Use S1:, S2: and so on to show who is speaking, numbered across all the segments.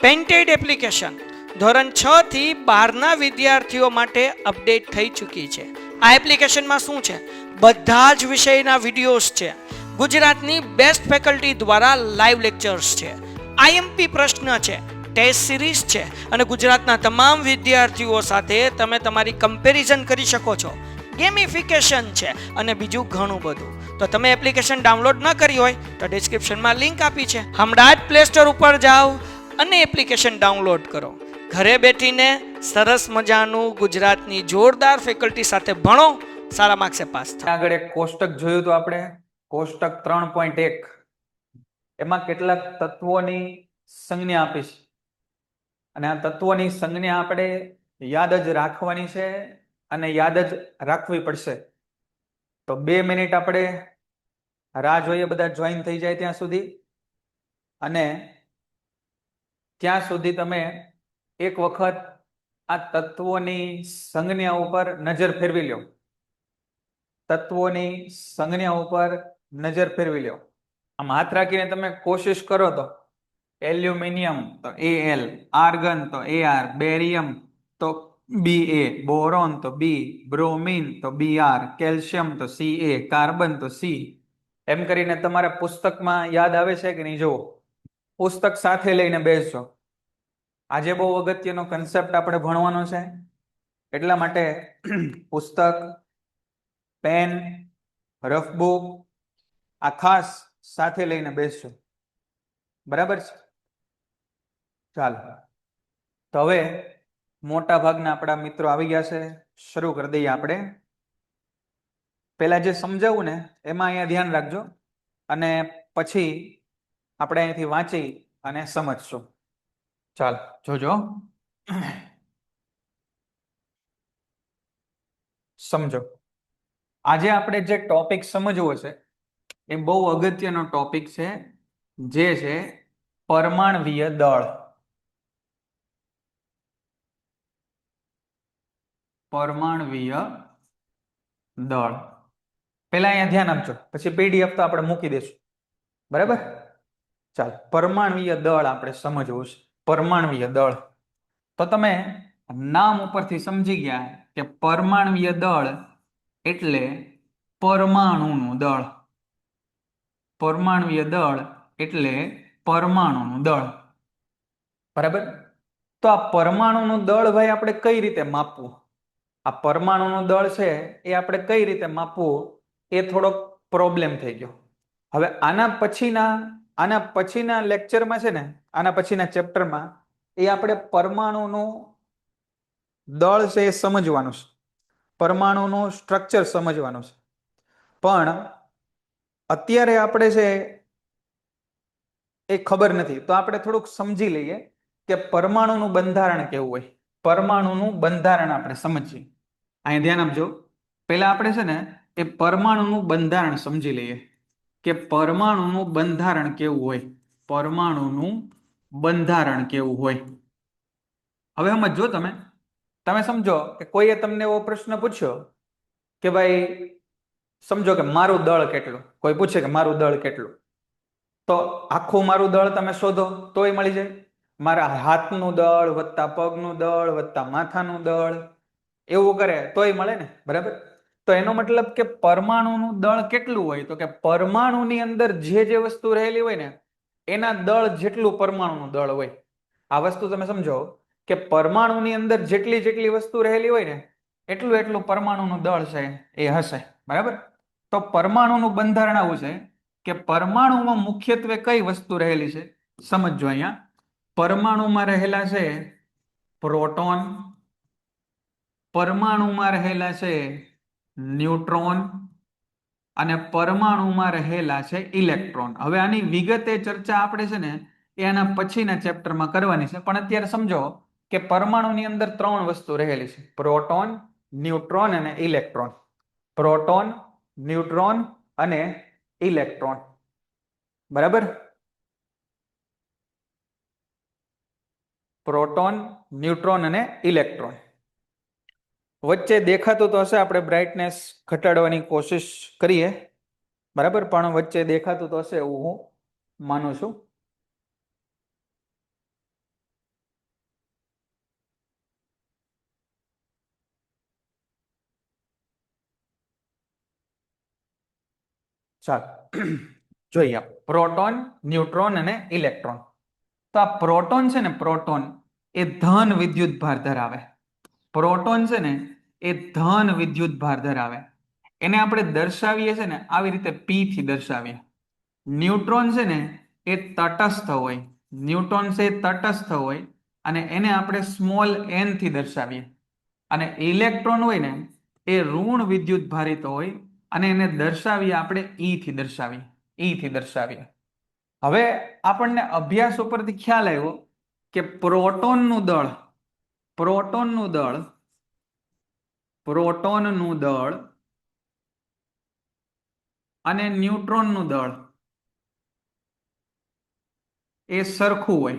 S1: Painted application ધોરણ 6 થી 12ના વિદ્યાર્થીઓ માટે અપડેટ થઈ ચૂકી છે. આ એપ્લિકેશનમાં શું છે? બધા જ વિષયના વિડીયોઝ છે. ગુજરાતની બેસ્ટ ફેકલ્ટી દ્વારા લાઈવ લેક્ચર્સ છે. આઈએમપી પ્રશ્ન છે, ટેસ્ટ સિરીઝ છે અને ગુજરાતના તમામ વિદ્યાર્થીઓ સાથે તમે તમારી કમ્પેરિઝન કરી શકો છો. ગેમિફિકેશન છે અને બીજું ઘણું બધું. તો તમે એપ્લિકેશન ડાઉનલોડ ન કરી હોય તો ડિસ્ક્રિપ્શનમાં લિંક આપી છે. હમણાં જ પ્લે સ્ટોર ઉપર જાઓ અને એપ્લિકેશન ડાઉનલોડ કરો. ઘરે બેઠીને સરસ મજાનું ગુજરાતની જોરદાર ફેકલ્ટી સાથે ભણો, સારા માર્ક્સે પાસ થાઓ.
S2: આગળ એક કોષ્ટક જોયું તો આપણે કોષ્ટક 3.1 એમાં કેટલાક તત્વોની સંજ્ઞા આપી છે અને આ તત્વોની સંજ્ઞા આપણે યાદ જ રાખવાની છે અને યાદ જ રાખવી પડશે. તો 2 મિનિટ આપણે રાહ જોઈએ, બધા જોઈન થઈ જાય ત્યાં સુધી, અને ત્યાં સુધી તમે એક વખત આ તત્વોની સંજ્ઞા ઉપર નજર ફેરવી લો. તત્વોની સંજ્ઞા ઉપર નજર ફેરવી લો. આમ હાથ રાખીને તમે કોશિશ કરો તો એલ્યુમિનિયમ તો Al, આર્ગન તો Ar, બેરિયમ તો Ba, બોરોન તો B, બ્રોમિન તો Br, કેલ્શિયમ તો Ca, કાર્બન તો C. એમ કરીને તમારા પુસ્તકમાં યાદ આવે છે કે નહીં? જુઓ, પુસ્તક સાથે લઈને બેસજો. આજે બહુ અગત્યનો કન્સેપ્ટ આપણે ભણવાનો છે, એટલા માટે પુસ્તક, પેન, રફબુક આ ખાસ સાથે લઈને બેસજો. બરાબર છે? ચાલો, તો હવે મોટા ભાગના આપણા મિત્રો આવી ગયા છે. શરૂ કરી દઈએ આપણે. પેલા જે સમજાવું ને એમાં અહીંયા ધ્યાન રાખજો અને પછી આપણે અહીંથી વાંચી અને સમજશું. ચાલો જોજો, સમજો. આજે આપણે જે ટોપિક સમજવો છે એ બહુ અગત્યનો ટોપિક છે, જે છે પરમાણવીય દળ. પરમાણવીય દળ. પેલા અહીંયા ધ્યાન આપજો, પછી પીડીએફ તો આપણે મૂકી દઈશું. બરાબર? ચાલો, પરમાણવીય દળ આપણે સમજવું છે. પરમાણવીય દળ તો તમે નામ ઉપરથી સમજી ગયા કે પરમાણવીય દળ એટલે પરમાણુનું દળ. પરમાણવીય દળ એટલે પરમાણુનું દળ. બરાબર? તો આ પરમાણુનું દળ ભાઈ આપણે કઈ રીતે માપવું? આ પરમાણુનું દળ છે એ આપણે કઈ રીતે માપવું એ થોડોક પ્રોબ્લેમ થઈ ગયો. હવે આના પછીના લેક્ચરમાં છે ને, આના પછીના ચેપ્ટરમાં એ આપણે પરમાણુનું દળ છે એ સમજવાનું છે, પરમાણુનું સ્ટ્રક્ચર સમજવાનું છે. પણ અત્યારે આપણે છે એ ખબર નથી, તો આપણે થોડુંક સમજી લઈએ કે પરમાણુનું બંધારણ કેવું હોય. પરમાણુનું બંધારણ આપણે સમજીએ. અહીં ધ્યાન આપજો. પહેલા આપણે છે ને એ પરમાણુનું બંધારણ સમજી લઈએ કે પરમાણુનું બંધારણ કેવું હોય. પરમાણુનું બંધારણ કેવું હોય. હવે સમજો, તમે સમજો કે કોઈએ તમને એવો પ્રશ્ન પૂછ્યો કે ભાઈ સમજો કે મારું દળ કેટલું. કોઈ પૂછે કે મારું દળ કેટલું, તો આખું મારું દળ તમે શોધો તોય મળી જાય. મારા હાથનું દળ વત્તા પગનું દળ વત્તા માથાનું દળ, એવું કરે તોય મળે ને. બરાબર? તો એનો મતલબ કે પરમાણુનું દળ કેટલું હોય? તો કે પરમાણુની અંદર જે વસ્તુ રહેલી હોય ને એના દળ જેટલું પરમાણુનું દળ હોય. આ વસ્તુ તમે સમજો કે પરમાણુની અંદર જેટલી વસ્તુ રહેલી હોય ને એટલું પરમાણુનું દળ છે એ હશે. બરાબર? તો પરમાણુનું બંધારણ આવું છે કે પરમાણુમાં મુખ્યત્વે કઈ વસ્તુ રહેલી છે સમજો. અહીંયા પરમાણુમાં રહેલા છે પ્રોટોન, પરમાણુમાં રહેલા છે ન્યુટ્રોન અને પરમાણુમાં રહેલા છે ઇલેક્ટ્રોન. હવે આની વિગતે ચર્ચા આપણે છે ને એ આના પછીના ચેપ્ટરમાં કરવાની છે, પણ અત્યારે સમજો કે પરમાણુની અંદર 3 વસ્તુ રહેલી છે: પ્રોટોન, ન્યુટ્રોન અને ઇલેક્ટ્રોન. પ્રોટોન, ન્યુટ્રોન અને ઇલેક્ટ્રોન. બરાબર? પ્રોટોન, ન્યુટ્રોન અને ઇલેક્ટ્રોન. વચ્ચે દેખાતું તો હશે, આપણે બ્રાઇટનેસ ઘટાડવાની કોશિશ કરીએ. બરાબર? પણ વચ્ચે દેખાતું તો હશે એવું હું માનું છું. ચાલો જોઈએ પ્રોટોન, ન્યુટ્રોન અને ઇલેક્ટ્રોન. તો આ પ્રોટોન છે ને, પ્રોટોન એ ધન વિદ્યુત ભાર ધરાવે. પ્રોટોન છે ને એ ધન વિદ્યુત ભાર ધરાવે. એને આપણે દર્શાવીએ છે ને આવી રીતે P થી દર્શાવીએ. ન્યુટ્રોન છે ને એ તટસ્થ હોય. ન્યુટ્રોન છે એ તટસ્થ હોય અને એને આપણે સ્મોલ n થી દર્શાવીએ. અને ઇલેક્ટ્રોન હોય ને એ ઋણ વિદ્યુત ભારિત હોય અને એને દર્શાવીએ આપણે E થી દર્શાવીએ. E થી દર્શાવીએ. હવે આપણને અભ્યાસ ઉપરથી ખ્યાલ આવ્યો કે પ્રોટોનનું દળ, પ્રોટોનનું દળ, પ્રોટોનનું દળ અને ન્યુટ્રોનનું દળ એ સરખું હોય.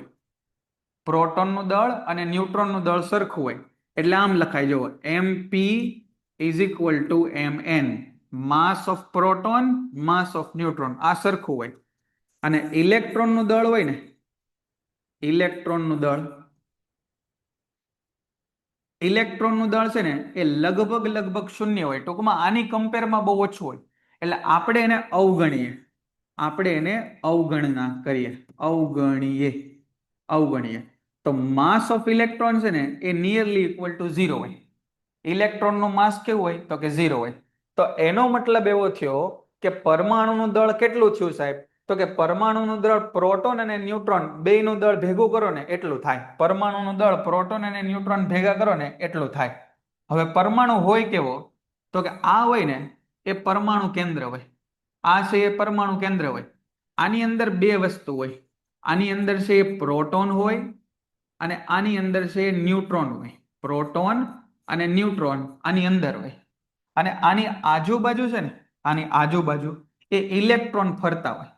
S2: પ્રોટોનનું દળ અને ન્યુટ્રોનનું દળ સરખું હોય. એટલે આમ લખાય જુઓ, mp is equal to mn, mass of proton, mass of neutron, આ સરખું હોય. અને ઇલેક્ટ્રોનનું દળ હોય ને, ઇલેક્ટ્રોનનું દળ, ઇલેક્ટ્રોનનું દળ છે ને એ લગભગ શૂન્ય હોય. ટૂંકમાં આની કમ્પેરમાં બહુ ઓછું હોય. એટલે આપણે એને અવગણીએ, આપણે એને અવગણના કરીએ, અવગણીએ, અવગણીએ. તો માસ ઓફ ઇલેક્ટ્રોન છે ને એ નિયરલી ઇક્વલ ટુ 0 હોય. ઇલેક્ટ્રોનનું માસ કેવું હોય તો કે 0 હોય. તો એનો મતલબ એવો થયો કે પરમાણુનું દળ કેટલું થયું સાહેબ? તો કે પરમાણુનું દળ પ્રોટોન અને ન્યુટ્રોન બેયનું દળ ભેગું કરો ને એટલું થાય. પરમાણુનું દળ પ્રોટોન અને ન્યુટ્રોન ભેગા કરો ને એટલું થાય. હવે પરમાણુ હોય કેવો? તો કે આ હોય ને એ પરમાણુ કેન્દ્ર હોય. આ છે એ પરમાણુ કેન્દ્ર હોય. આની અંદર બે વસ્તુ હોય. આની અંદર છે એ પ્રોટોન હોય અને આની અંદર છે એ ન્યુટ્રોન હોય. પ્રોટોન અને ન્યુટ્રોન આની અંદર હોય. અને આની આજુબાજુ છે ને, આની આજુબાજુ એ ઇલેક્ટ્રોન ફરતા હોય.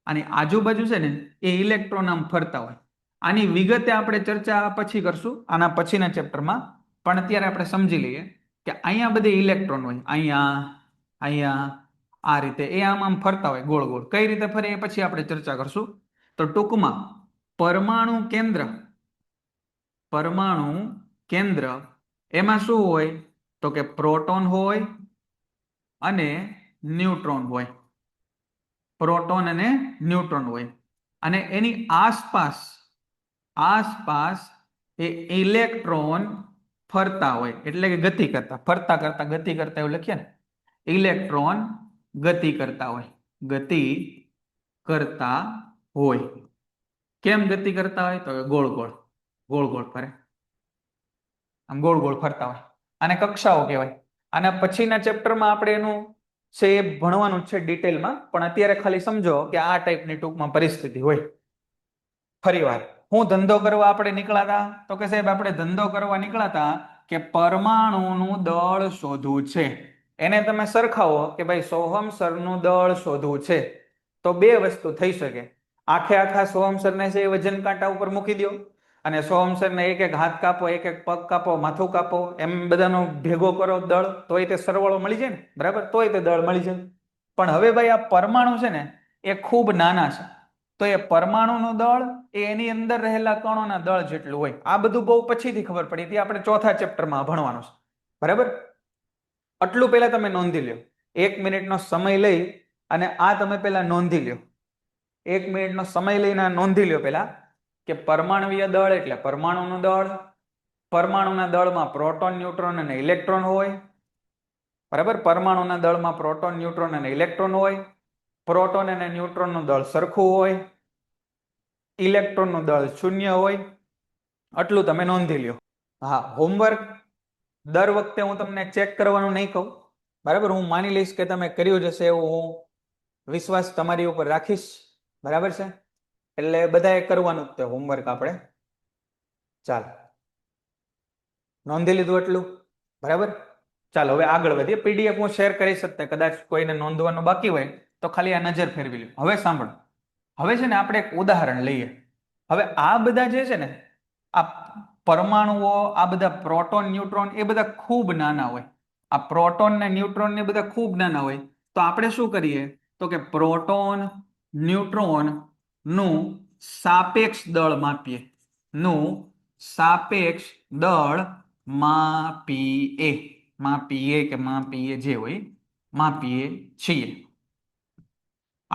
S2: આની આજુબાજુ છે ને એ ઇલેક્ટ્રોન આમ ફરતા હોય. આની વિગતે આપણે ચર્ચા પછી કરશું, આના પછીના ચેપ્ટરમાં. પણ અત્યારે આપણે સમજી લઈએ કે અહીંયા બધી ઇલેક્ટ્રોન હોય. અહીંયા, અહીંયા, આ રીતે એ આમ આમ ફરતા હોય ગોળ ગોળ. કઈ રીતે ફરે એ પછી આપણે ચર્ચા કરશું. તો ટૂંકમાં પરમાણુ કેન્દ્ર, પરમાણુ કેન્દ્ર એમાં શું હોય તો કે પ્રોટોન હોય અને ન્યુટ્રોન હોય. પ્રોટોન અને ન્યુટ્રોન હોય. અને એની આસપાસ, આસપાસ એ ઇલેક્ટ્રોન ફરતા હોય. એટલે કે ગતિ કરતા, ફરતા કરતા ગતિ કરતા એવું લખીએ ને. ઇલેક્ટ્રોન ગતિ કરતા હોય, ગતિ કરતા હોય. કેમ ગતિ કરતા હોય તો ગોળ ગોળ, ગોળ ગોળ ફરે. આમ ગોળ ગોળ ફરતા હોય. આને કક્ષાઓ કહેવાય. આના પછીના ચેપ્ટરમાં આપણે એનું છે એ ભણવાનું છે ડિટેલમાં. પણ અત્યારે ખાલી સમજો કે આ ટાઈપની ટૂંકમાં પરિસ્થિતિ હોય. ફરીવાર હું ધંધો કરવા આપણે નીકળાતા તો કે સાહેબ આપણે ધંધો કરવા નીકળાતા કે પરમાણુનું દળ શોધવું છે. એને તમે સરખાવો કે ભાઈ સોહમસરનું દળ શોધવું છે. તો બે વસ્તુ થઈ શકે. આખે આખા સોહમસરને છે એ વજન કાંટા ઉપર મૂકી દો અને સોહમસરને એક એક હાથ કાપો, એક એક પગ કાપો, માથું કાપો, એમ બધાનો ભેગો કરો દળ, તોય તે સરવાળો મળી જાય ને, બરાબર? તોય તે દળ મળી જાય. પણ હવે ભાઈ આ પરમાણુ છે ને એ ખૂબ નાના છે. તો એ પરમાણુનું દળ એ એની અંદર રહેલા કણોના દળ જેટલું હોય. આ બધું બહુ પછીથી ખબર પડી હતી, આપણે ચોથા ચેપ્ટરમાં ભણવાનું છે, બરાબર? આટલું પહેલા તમે નોંધી લ્યો. 1 મિનિટનો સમય લઈ અને આ તમે પહેલા નોંધી લ્યો. 1 મિનિટનો સમય લઈને નોંધી લ્યો પહેલા કે પરમાણુય દળ એટલે પરમાણુનું દળ. પરમાણુના દળમાં પ્રોટોન, ન્યુટ્રોન અને ઇલેક્ટ્રોન હોય, બરાબર? પરમાણુના દળમાં પ્રોટોન, ન્યુટ્રોન અને ઇલેક્ટ્રોન હોય. પ્રોટોન અને ન્યુટ્રોનનું દળ સરખું હોય. ઇલેક્ટ્રોનનું દળ શૂન્ય હોય. આટલું તમે નોંધી લ્યો. હા, હોમવર્ક દર વખતે હું તમને ચેક કરવાનું નહીં કહું, બરાબર? હું માની લઈશ કે તમે કર્યું જશે એવું હું વિશ્વાસ તમારી ઉપર રાખીશ, બરાબર છે? એટલે બધાએ કરવાનું જ તે હોમવર્ક આપણે. ચાલો, નોંધી લીધું એટલું, બરાબર? ચાલો હવે આગળ વધીએ. પીડીએફ હું શેર કરીશ જ, કદાચ કોઈને નોંધવાનું બાકી હોય તો ખાલી આ નજર ફેરવી લો. હવે સાંભળો, હવે છે ને આપણે એક ઉદાહરણ લઈએ. હવે આ બધા જે છે ને આ પરમાણુઓ, આ બધા પ્રોટોન, ન્યુટ્રોન એ બધા ખૂબ નાના હોય. આ પ્રોટોન ને ન્યુટ્રોન ને બધા ખૂબ નાના હોય. તો આપણે શું કરીએ તો કે પ્રોટોન, ન્યુટ્રોન નું સાપેક્ષ દળ માપીએ. નું સાપેક્ષ દળ માપીએ. માપીએ કે માપીએ જે હોય માપીએ છીએ.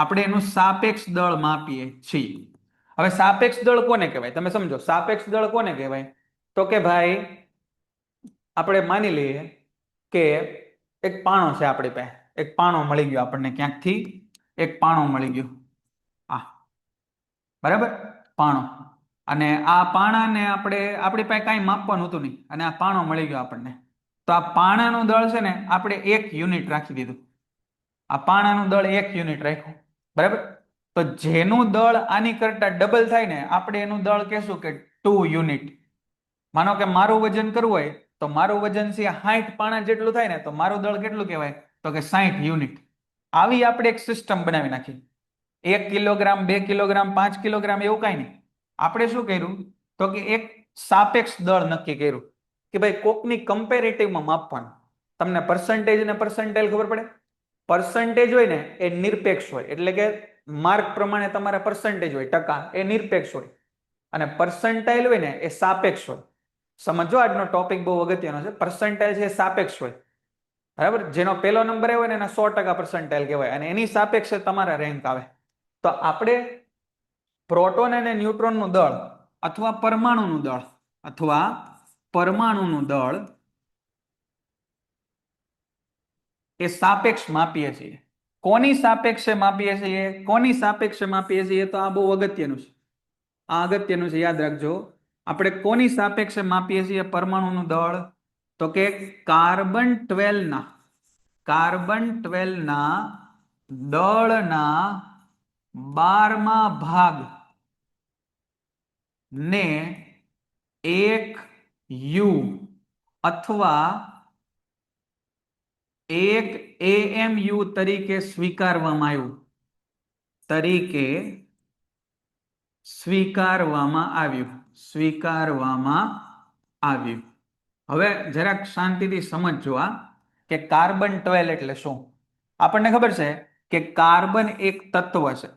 S2: આપણે એનું સાપેક્ષ દળ માપીએ છીએ. હવે સાપેક્ષ દળ કોને કહેવાય તમે સમજો. સાપેક્ષ દળ કોને કહેવાય? તો કે ભાઈ આપણે માની લઈએ કે એક પાણો છે આપણી પાસે, એક પાણો મળી ગયો આપણને ક્યાંકથી, એક પાણો મળી ગયો આ, બરાબર, પાણો. અને આ પાણાને આપણી પાસે કાંઈ માપવાનું હતું નહીં અને આ પાણો મળી ગયો આપણને. તો આ પાણાનું દળ છે ને આપણે 1 યુનિટ રાખી દીધું. આ પાણાનું દળ 1 યુનિટ રાખ્યું, બરાબર. તો જેનું દળ આની કરતા ડબલ થાય ને આપણે એનું દળ કહેશું કે 2 યુનિટ. માનો કે મારું વજન કરવું હોય તો મારું વજન છે 60 પાણા જેટલું થાય ને તો મારું દળ કેટલું કહેવાય? તો કે 60 યુનિટ. આવી આપણે એક સિસ્ટમ બનાવી નાખી. 1 કિલોગ્રામ, 2 કિલોગ્રામ, 5 કિલોગ્રામ એવું કાંઈ નહીં. આપણે શું કર્યું તો કે એક સાપેક્ષ દળ નક્કી કર્યું કે ભાઈ કોકની કમ્પેરેટિવમાં માપવાનું. તમને પર્સન્ટેજ અને પર્સન્ટાઇલ ખબર પડે? પર્સન્ટેજ હોય ને એ નિરપેક્ષ હોય, એટલે કે માર્ક પ્રમાણે તમારા પર્સન્ટેજ હોય, ટકા, એ નિરપેક્ષ હોય. અને પર્સન્ટાઇલ હોય ને એ સાપેક્ષ હોય. સમજો, આજનો ટોપિક બહુ અગત્યનો છે. પર્સન્ટાઇલ છે એ સાપેક્ષ હોય, બરાબર. જેનો પહેલો નંબર આવ્યો ને એના 100% પર્સન્ટાઇલ કહેવાય અને એની સાપેક્ષે તમારા રેન્ક આવે. તો આપણે પ્રોટોન અને ન્યુટ્રોનનું દળ અથવા પરમાણુનું દળ એ સાપેક્ષ માપીએ છીએ. કોની સાપેક્ષે માપીએ છીએ? કોની સાપેક્ષે માપીએ છીએ? તો આ બહુ અગત્યનું છે. આ અગત્યનું છે, યાદ રાખજો. આપણે કોની સાપેક્ષે માપીએ છીએ પરમાણુનું દળ? તો કે કાર્બન 12 ના દળના 12મા ભાગ ને 1 યુ અથવા 1 AMU તરીકે સ્વીકારવામાં આવ્યું. હવે જરાક શાંતિથી સમજજો આ કે કાર્બન 12 એટલે શું. આપણને ખબર છે કે કાર્બન એક તત્વ છે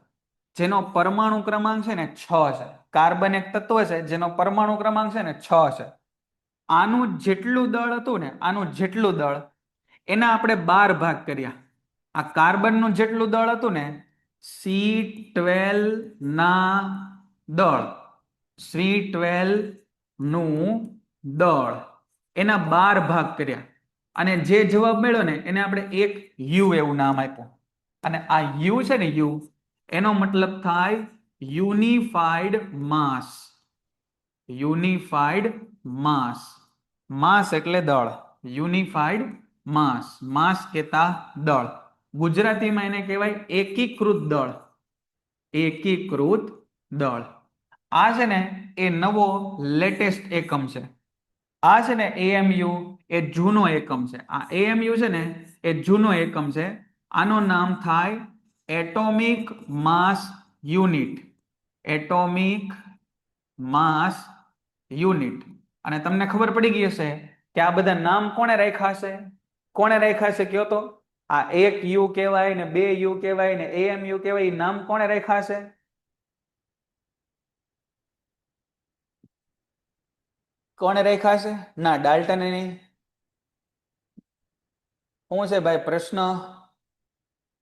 S2: જેનો પરમાણુ ક્રમાંક છે ને 6 છે. કાર્બન એક તત્વ છે જેનો પરમાણુ ક્રમાંક છે ને 6 છે. આનું જેટલું દળ હતું ને, આનું જેટલું દળ, એના આપણે 12 ભાગ કર્યા. આ કાર્બનનું જેટલું દળ હતું ને, C12 ના દળ, C12 નું દળ, એના 12 ભાગ કર્યા અને જે જવાબ મળ્યો ને એને આપણે 1 યુ એવું નામ આપ્યું. અને આ યુ છે ને, યુ, એનો મતલબ થાય યુનિફાઈડ માસ. યુનિફાઈડ માસ. માસ એટલે દળ. યુનિફાઈડ માસ. માસ કહેતા દળ. ગુજરાતીમાં એને કહેવાય એકીકૃત દળ. એકીકૃત દળ. આ છે ને એ નવો લેટેસ્ટ એકમ છે. આ છે ને AMU એ જૂનો એકમ છે. આ AMU છે ને એ જૂનો એકમ છે. આનું નામ થાય એટોમિક માસ યુનિટ. એટોમિક માસ યુનિટ. અને તમને ખબર પડી ગઈ હશે કે આ બધા નામ કોણે રાખ્યા છે? કોણે રાખ્યા છે કયો તો? આ 1 યુ કહેવાય ને 2 યુ કહેવાય ને AMU કહેવાય, એ નામ કોણે રાખ્યા છે? કોણે રાખ્યા છે? ના, ડાલ્ટને નહીં. શું છે ભાઈ પ્રશ્ન?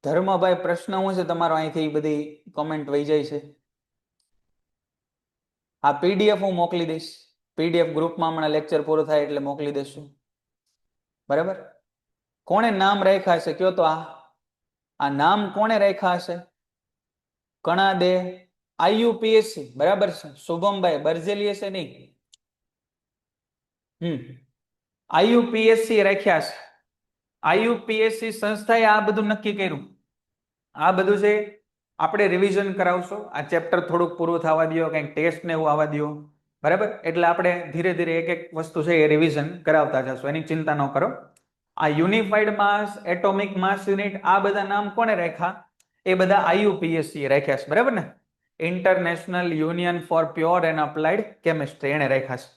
S2: ધર્મભાઈ પ્રશ્ન શું છે તમારો? અહીંથી બધી કોમેન્ટ વહી જાય છે. આ PDF હું મોકલી દઈશ. PDF ગ્રુપમાં હમણાં લેક્ચર પૂરો થાય એટલે મોકલી દઈશું, બરાબર. કોણે નામ રાખ્યા છે કયો તો? આ નામ કોણે રાખ્યા છે? કણા દે. IUPAC, બરાબર છે. શુભમભાઈ બરજેલી હશે નહીં? IUPAC રાખ્યા છે. IUPAC સંસ્થાએ આ બધું નક્કી કર્યું. આ બધું છે આપણે રિવિઝન કરાવશો. આ ચેપ્ટર થોડુંક પૂરું થવા દો, કંઈક ટેસ્ટ ને એવું આવવા દો, બરાબર. એટલે આપણે ધીરે ધીરે એક એક વસ્તુ છે એ રિવિઝન કરાવતા જશો, એની ચિંતા ન કરો. આ યુનિફાઈડ માસ, એટોમિક માસ યુનિટ, આ બધા નામ કોને રાખ્યા? એ બધા IUPAC રાખ્યા છે, બરાબર ને. International union for pure and applied chemistry એને રાખ્યા છે.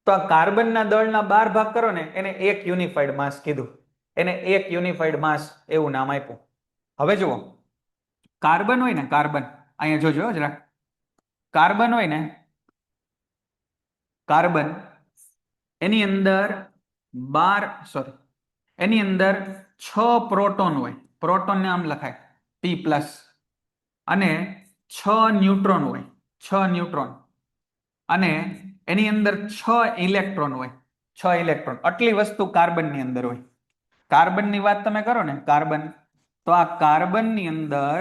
S2: તો આ કાર્બનના દળના 12 ભાગ કરો ને એને 1 યુનિફાઈડ માસ કીધું. એને 1 યુનિફાઈડ માસ એવું નામ આપ્યું. હવે જુઓ, કાર્બન હોય ને, કાર્બન, અહીંયા જોજો જરા. કાર્બન હોય ને, કાર્બન, એની અંદર 6 પ્રોટોન હોય. પ્રોટોન નામ લખાય P+. અને 6 ન્યુટ્રોન હોય, 6 ન્યુટ્રોન, અને એની અંદર 6 ઇલેક્ટ્રોન હોય, 6 ઇલેક્ટ્રોન. આટલી વસ્તુ કાર્બનની અંદર હોય. કાર્બનની વાત તમે કરો ને, કાર્બન, તો આ કાર્બનની અંદર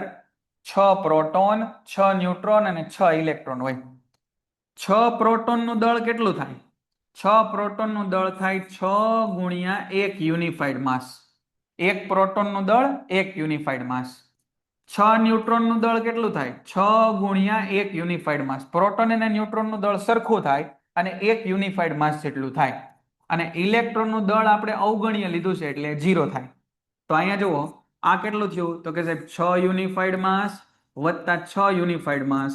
S2: 6 પ્રોટોન, 6 ન્યુટ્રોન અને 6 ઇલેક્ટ્રોન હોય. 6 પ્રોટોનનું દળ કેટલું થાય? 6 પ્રોટોનનું દળ થાય 6 ગુણ્યા 1 યુનિફાઈડ માસ. 1 પ્રોટોનનું દળ 1 યુનિફાઈડ માસ. 6 ન્યુટ્રોનનું દળ કેટલું થાય? 6 ગુણ્યા 1 યુનિફાઈડ માસ. પ્રોટોન અને ન્યુટ્રોનનું દળ સરખું થાય અને 1 યુનિફાઈડ માસ જેટલું થાય. અને ઇલેક્ટ્રોનનું દળ આપણે અવગણ્ય લીધું છે એટલે 0 થાય. તો અહીંયા જુઓ, આ કેટલું થયું? તો કે સાહેબ 6 યુનિફાઈડ માસ વત્તા 6 યુનિફાઈડ માસ.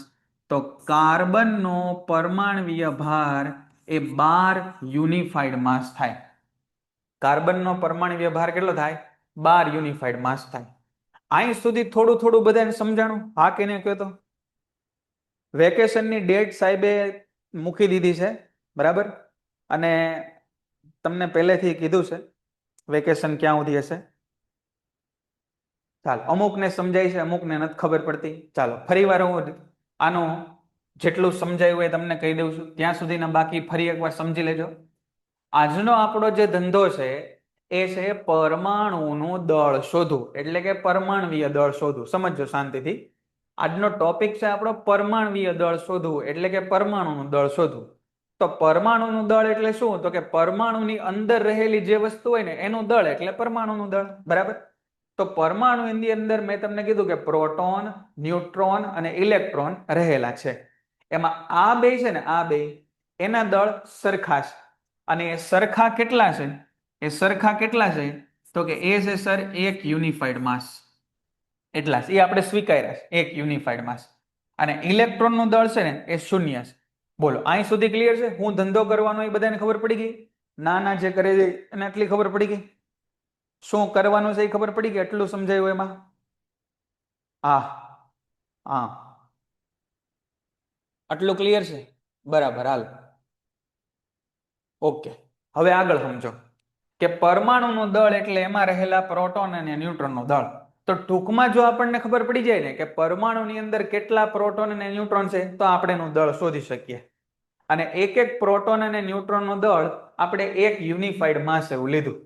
S2: તો કાર્બનનો પરમાણવીય ભાર એ 12 યુનિફાઈડ માસ થાય. કાર્બનનો પરમાણવીય ભાર કેટલો થાય? 12 યુનિફાઈડ માસ થાય. અહીં સુધી થોડું થોડું બધાને સમજાણું? હા કે નહીં કહો તો? વેકેશનની ડેટ સાહેબે મૂકી દીધી છે, બરાબર? અને તમને પહેલેથી કીધું છે વેકેશન ક્યાં સુધી હશે. ચાલો, અમુકને સમજાય છે, અમુકને નથી ખબર પડતી. ચાલો ફરીવાર હું આનું જેટલું સમજાયું એ તમને કહી દઉં છું. ત્યાં સુધીના બાકી ફરી એકવાર સમજી લેજો. આજનો આપણો જે ધંધો છે એ છે પરમાણુનું દળ શોધવું, એટલે કે પરમાણવીય દળ શોધવું. સમજો શાંતિથી. આજનો ટોપિક છે આપણો પરમાણવીય દળ શોધવું, એટલે કે પરમાણુનું દળ શોધવું. તો પરમાણુનું દળ એટલે શું? તો કે પરમાણુની અંદર રહેલી જે વસ્તુ હોય ને એનું દળ એટલે પરમાણુનું દળ, બરાબર? તો પરમાણુની અંદર મેં તમને કીધું કે પ્રોટોન, ન્યુટ્રોન અને ઇલેક્ટ્રોન રહેલા છે. એમાં આ બે છે ને, આ બે, એના દળ સરખા છે. અને એ સરખા કેટલા છે? એ સરખા કેટલા છે? તો કે એ છે સર 1 યુનિફાઈડ માસ. એટલા છે, એ આપણે સ્વીકાર્યા છે, 1 યુનિફાઈડ માસ. અને ઇલેક્ટ્રોનનું દળ છે ને એ 0 છે. બોલો, અહીં સુધી ક્લિયર છે? હું ધંધો કરવાનો એ બધાને ખબર પડી ગઈ? ના જે કરે છે એને આટલી ખબર પડી ગઈ? શું કરવાનું છે એ ખબર પડી ગઈ? એટલું સમજાયું એમાં? હા હા, આટલું ક્લિયર છે? બરાબર, હાલ ઓકે. હવે આગળ સમજો કે પરમાણુનું દળ એટલે એમાં રહેલા પ્રોટોન અને ન્યુટ્રોનનું દળ. તો ટૂંકમાં જો આપણને ખબર પડી જાય ને કે પરમાણુની અંદર કેટલા પ્રોટોન અને ન્યુટ્રોન છે, તો આપણે એનું દળ શોધી શકીએ. અને એક એક પ્રોટોન અને ન્યુટ્રોનનું દળ આપણે 1 યુનિફાઈડ માસ એવું લીધું.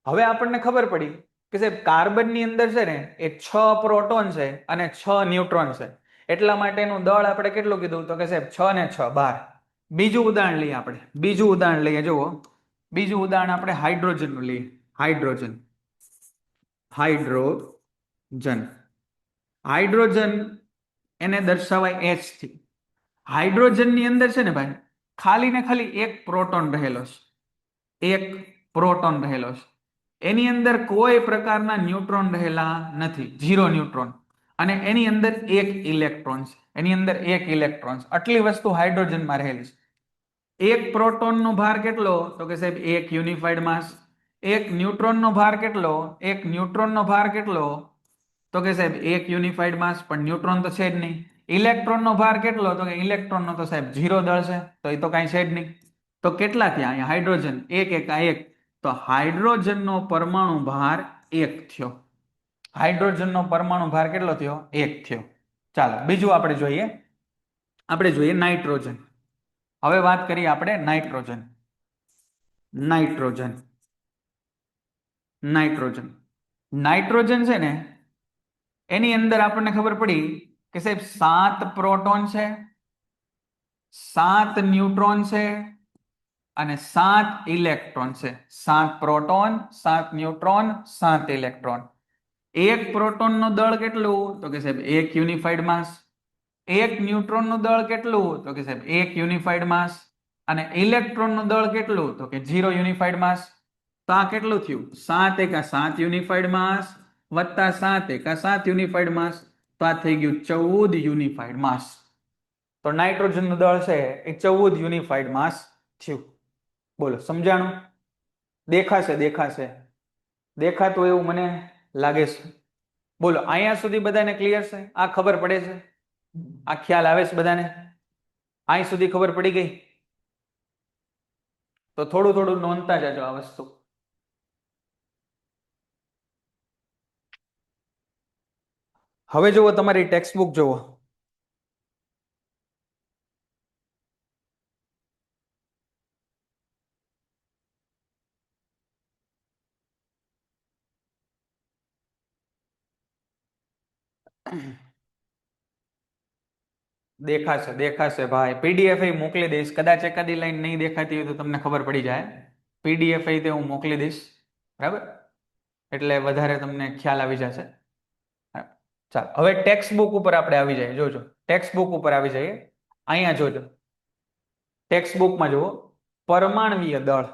S2: હવે આપણને ખબર પડી કે સાહેબ કાર્બનની અંદર છે ને એ 6 પ્રોટોન છે અને 6 ન્યુટ્રોન છે. એટલા માટેનું દળ આપણે કેટલું કીધું? તો કે સાહેબ 6 ને 6 12. બીજું ઉદાહરણ લઈએ આપણે. બીજું ઉદાહરણ લઈએ, જુઓ. બીજું ઉદાહરણ આપણે હાઇડ્રોજનનું લઈએ. હાઇડ્રોજન. હાઇડ્રોજન એને દર્શાવાય H થી. હાઇડ્રોજનની અંદર છે ને ભાઈ ખાલી ને ખાલી એક પ્રોટોન રહેલો છે. એક પ્રોટોન રહેલો છે. એની અંદર કોઈ પ્રકારના ન્યુટ્રોન રહેલા નથી, 0 ન્યુટ્રોન. અને એની અંદર એક ઇલેક્ટ્રોન છે. એની અંદર એક ઇલેક્ટ્રોન છે. આટલી વસ્તુ હાઇડ્રોજનમાં રહેલી છે. એક પ્રોટોનનો ભાર કેટલો? તો કે સાહેબ 1 યુનિફાઈડ માસ. એક ન્યુટ્રોનનો ભાર કેટલો? એક ન્યુટ્રોનનો ભાર કેટલો? તો કે સાહેબ 1 યુનિફાઈડ માસ. પણ ન્યુટ્રોન તો છે જ નહીં. ઇલેક્ટ્રોનનો ભાર કેટલો? તો કે ઇલેક્ટ્રોનનો તો સાહેબ 0 દળ છે, તો એ તો કાંઈ છે જ નહીં. તો કેટલા થયા અહીંયા હાઇડ્રોજન? 1 1 1. તો હાઇડ્રોજનનો પરમાણુ ભાર 1 થયો. હાઇડ્રોજનનો પરમાણુ ભાર કેટલો થયો? 1 થયો. ચાલો બીજું આપણે જોઈએ. આપણે જોઈએ નાઇટ્રોજન. હવે વાત કરીએ આપણે નાઇટ્રોજન. નાઇટ્રોજન નાઇટ્રોજન નાઇટ્રોજન છે ને એની અંદર આપણને ખબર પડી કે સાહેબ 7 પ્રોટોન છે, 7 ન્યુટ્રોન છે અને 7 ઇલેક્ટ્રોન છે. 7 પ્રોટોન, 7 ન્યુટ્રોન, 7 ઇલેક્ટ્રોન. એક પ્રોટોનનું દળ કેટલું? તો કે સાહેબ 1 યુનિફાઈડ માસ. એક ન્યુટ્રોનનું દળ કેટલું? તો કે સાહેબ 1 યુનિફાઈડ માસ. અને ઇલેક્ટ્રોનનું દળ કેટલું? તો કે 0 યુનિફાઈડ માસ. તો આ કેટલું થયું? 7 એકા 7 યુનિફાઈડ માસ વત્તા 7 એકા 7 યુનિફાઈડ માસ. તો આ થઈ ગયું 14 યુનિફાઈડ માસ. તો નાઇટ્રોજનનું દળ છે એ 14 યુનિફાઈડ માસ થયું. બોલો, સમજાણું? દેખાશે? દેખાતું એવું મને લાગે છે. બોલો, અહીંયા સુધી બધાને ક્લિયર છે? આ ખબર પડે છે? આ ખ્યાલ આવે છે બધાને? અહીં સુધી ખબર પડી ગઈ? તો થોડું થોડું નોંધતા જજો આ વસ્તુ. હવે જુઓ તમારી ટેક્સ્ટ બુક જુઓ. દેખાશે દેખાશે ભાઈ. પીડીએફ મોકલી દઈશ. કદાચ એકાદી લાઈન નહીં દેખાતી હોય તો તમને ખબર પડી જાય. પીડીએફ તે હું મોકલી દઈશ, બરાબર, એટલે વધારે તમને ખ્યાલ આવી જશે. ચાલો હવે ટેક્સ્ટ બુક ઉપર આપણે આવી જઈએ. જોજો ટેક્સ્ટ બુક ઉપર આવી જઈએ. અહીંયા જોજો ટેક્સ્ટ બુકમાં જુઓ પરમાણવીય દળ.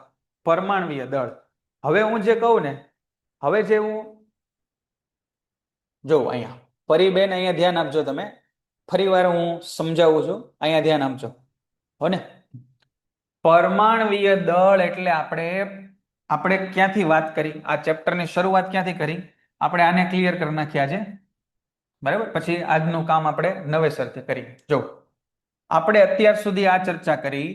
S2: પરમાણવીય દળ. હવે હું જે કહું ને, હવે જે હું જો અહીંયા પરિબેન અહીંયા ધ્યાન આપજો તમે. ફરી વાર હું સમજાવું છું, અહીંયા ધ્યાન આપજો હો ને. પરમાણવીય દળ એટલે આપણે ક્યાંથી વાત કરી, આ ચેપ્ટરની શરૂઆત ક્યાંથી કરી, આપણે આને ક્લિયર કરી નાખ્યા છે, બરાબર. પછી આજનું કામ આપણે નવેસરથી કરી. જો આપણે અત્યાર સુધી આ ચર્ચા કરી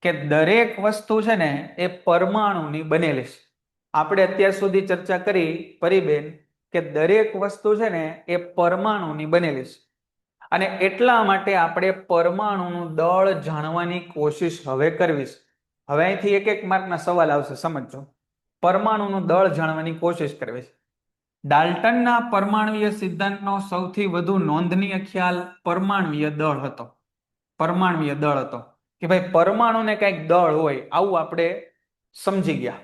S2: કે દરેક વસ્તુ છે ને એ પરમાણુની બનેલી છે. આપણે અત્યાર સુધી ચર્ચા કરી પરિબેન કે દરેક વસ્તુ છે ને એ પરમાણુની બનેલી છે, અને એટલા માટે આપણે પરમાણુનું દળ જાણવાની કોશિશ હવે કરવી છે. હવે અહીંથી એક એક માર્કના સવાલ આવશે, સમજજો. પરમાણુનું દળ જાણવાની કોશિશ કરવી છે. ડાલ્ટનના પરમાણુય સિદ્ધાંતનો સૌથી વધુ નોંધનીય ખ્યાલ પરમાણુય દળ હતો. પરમાણુય દળ હતો કે ભાઈ પરમાણુને કંઈક દળ હોય, આવું આપણે સમજી ગયા.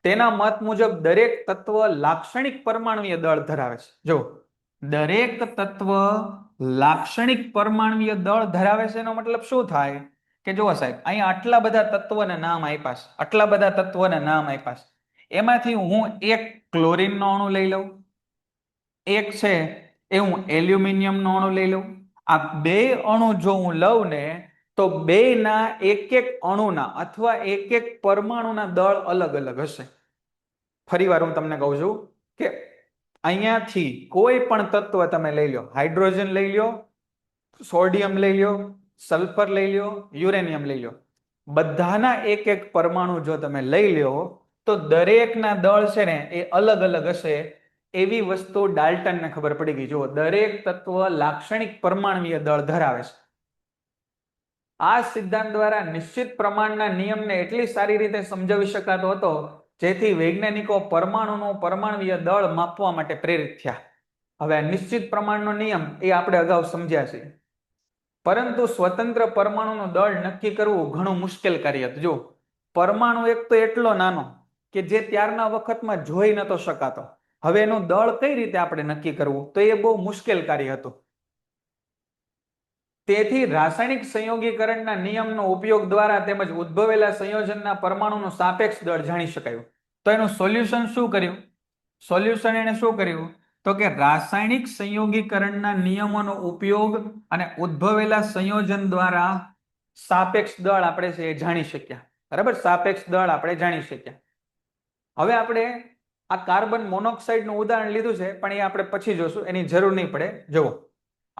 S2: તેના મત મુજબ દરેક તત્વ લાક્ષણિક પરમાણુય દળ ધરાવે છે. જો દરેક તત્વ લાક્ષણિક પરમાણુય દળ ધરાવે છે એનો મતલબ શું થાય કે જો સાહેબ અહીંયા આટલા બધા તત્વોને નામ આપ્યા છે, આટલા બધા તત્વોને નામ આપ્યા છે. એમાંથી હું એક ક્લોરીનનો અણુ લઈ લઉં, એક છે એ હું એલ્યુમિનિયમનો અણુ લઈ લઉં. આ બે અણુ જો હું લઉં ને તો બેના એક એક અણુના અથવા એક એક પરમાણુના દળ અલગ અલગ હશે. ફરી વાર હું તમને કહું છું કે અહીંયાથી કોઈ પણ તત્વ તમે લઈ લો, હાઇડ્રોજન લઈ લો, સોડિયમ લઈ લો, સલ્ફર લઈ લો, યુરેનિયમ લઈ લો, બધાના એક એક પરમાણુ જો તમે લઈ લો તો દરેકના દળ છે ને એ અલગ અલગ હશે. એવી વસ્તુ ડાલ્ટનને ખબર પડી ગઈ. જો દરેક તત્વ લાક્ષણિક પરમાણુય દળ ધરાવે છે. આ સિદ્ધાંત દ્વારા નિશ્ચિત પ્રમાણના નિયમને એટલી સારી રીતે સમજાવી શકાતો હતો જેથી વૈજ્ઞાનિકો પરમાણુનું પરમાણુય દળ માપવા માટે પ્રેરિત થયા. હવે નિશ્ચિત પ્રમાણનો નિયમ એ આપણે અગાઉ સમજ્યા છે, પરંતુ સ્વતંત્ર પરમાણુનું દળ નક્કી કરવું ઘણું મુશ્કેલ કાર્ય હતું. જો પરમાણુ એક તો એટલો નાનો કે જે ત્યારના વખતમાં જોઈ નતો શકાતો. હવે એનું દળ કઈ રીતે આપણે નક્કી કરવું, તો એ બહુ મુશ્કેલ કાર્ય હતું. તેથી રાસાયણિક સંયોગીકરણના નિયમનો ઉપયોગ દ્વારા તેમજ ઉદ્ભવેલા સંયોજનના પરમાણુનું સાપેક્ષ દળ જાણી શકાયું. તો એનું સોલ્યુશન શું કર્યું? સોલ્યુશન એને શું કર્યું તો કે રાસાયણિક સંયોગીકરણના નિયમોનો ઉપયોગ અને ઉદ્ભવેલા સંયોજન દ્વારા સાપેક્ષ દળ આપણે છે એ જાણી શક્યા. બરાબર, સાપેક્ષ દળ આપણે જાણી શક્યા. હવે આપણે આ કાર્બન મોનોક્સાઇડનું ઉદાહરણ લીધું છે, પણ એ આપણે પછી જોશું, એની જરૂર નહીં પડે. જુઓ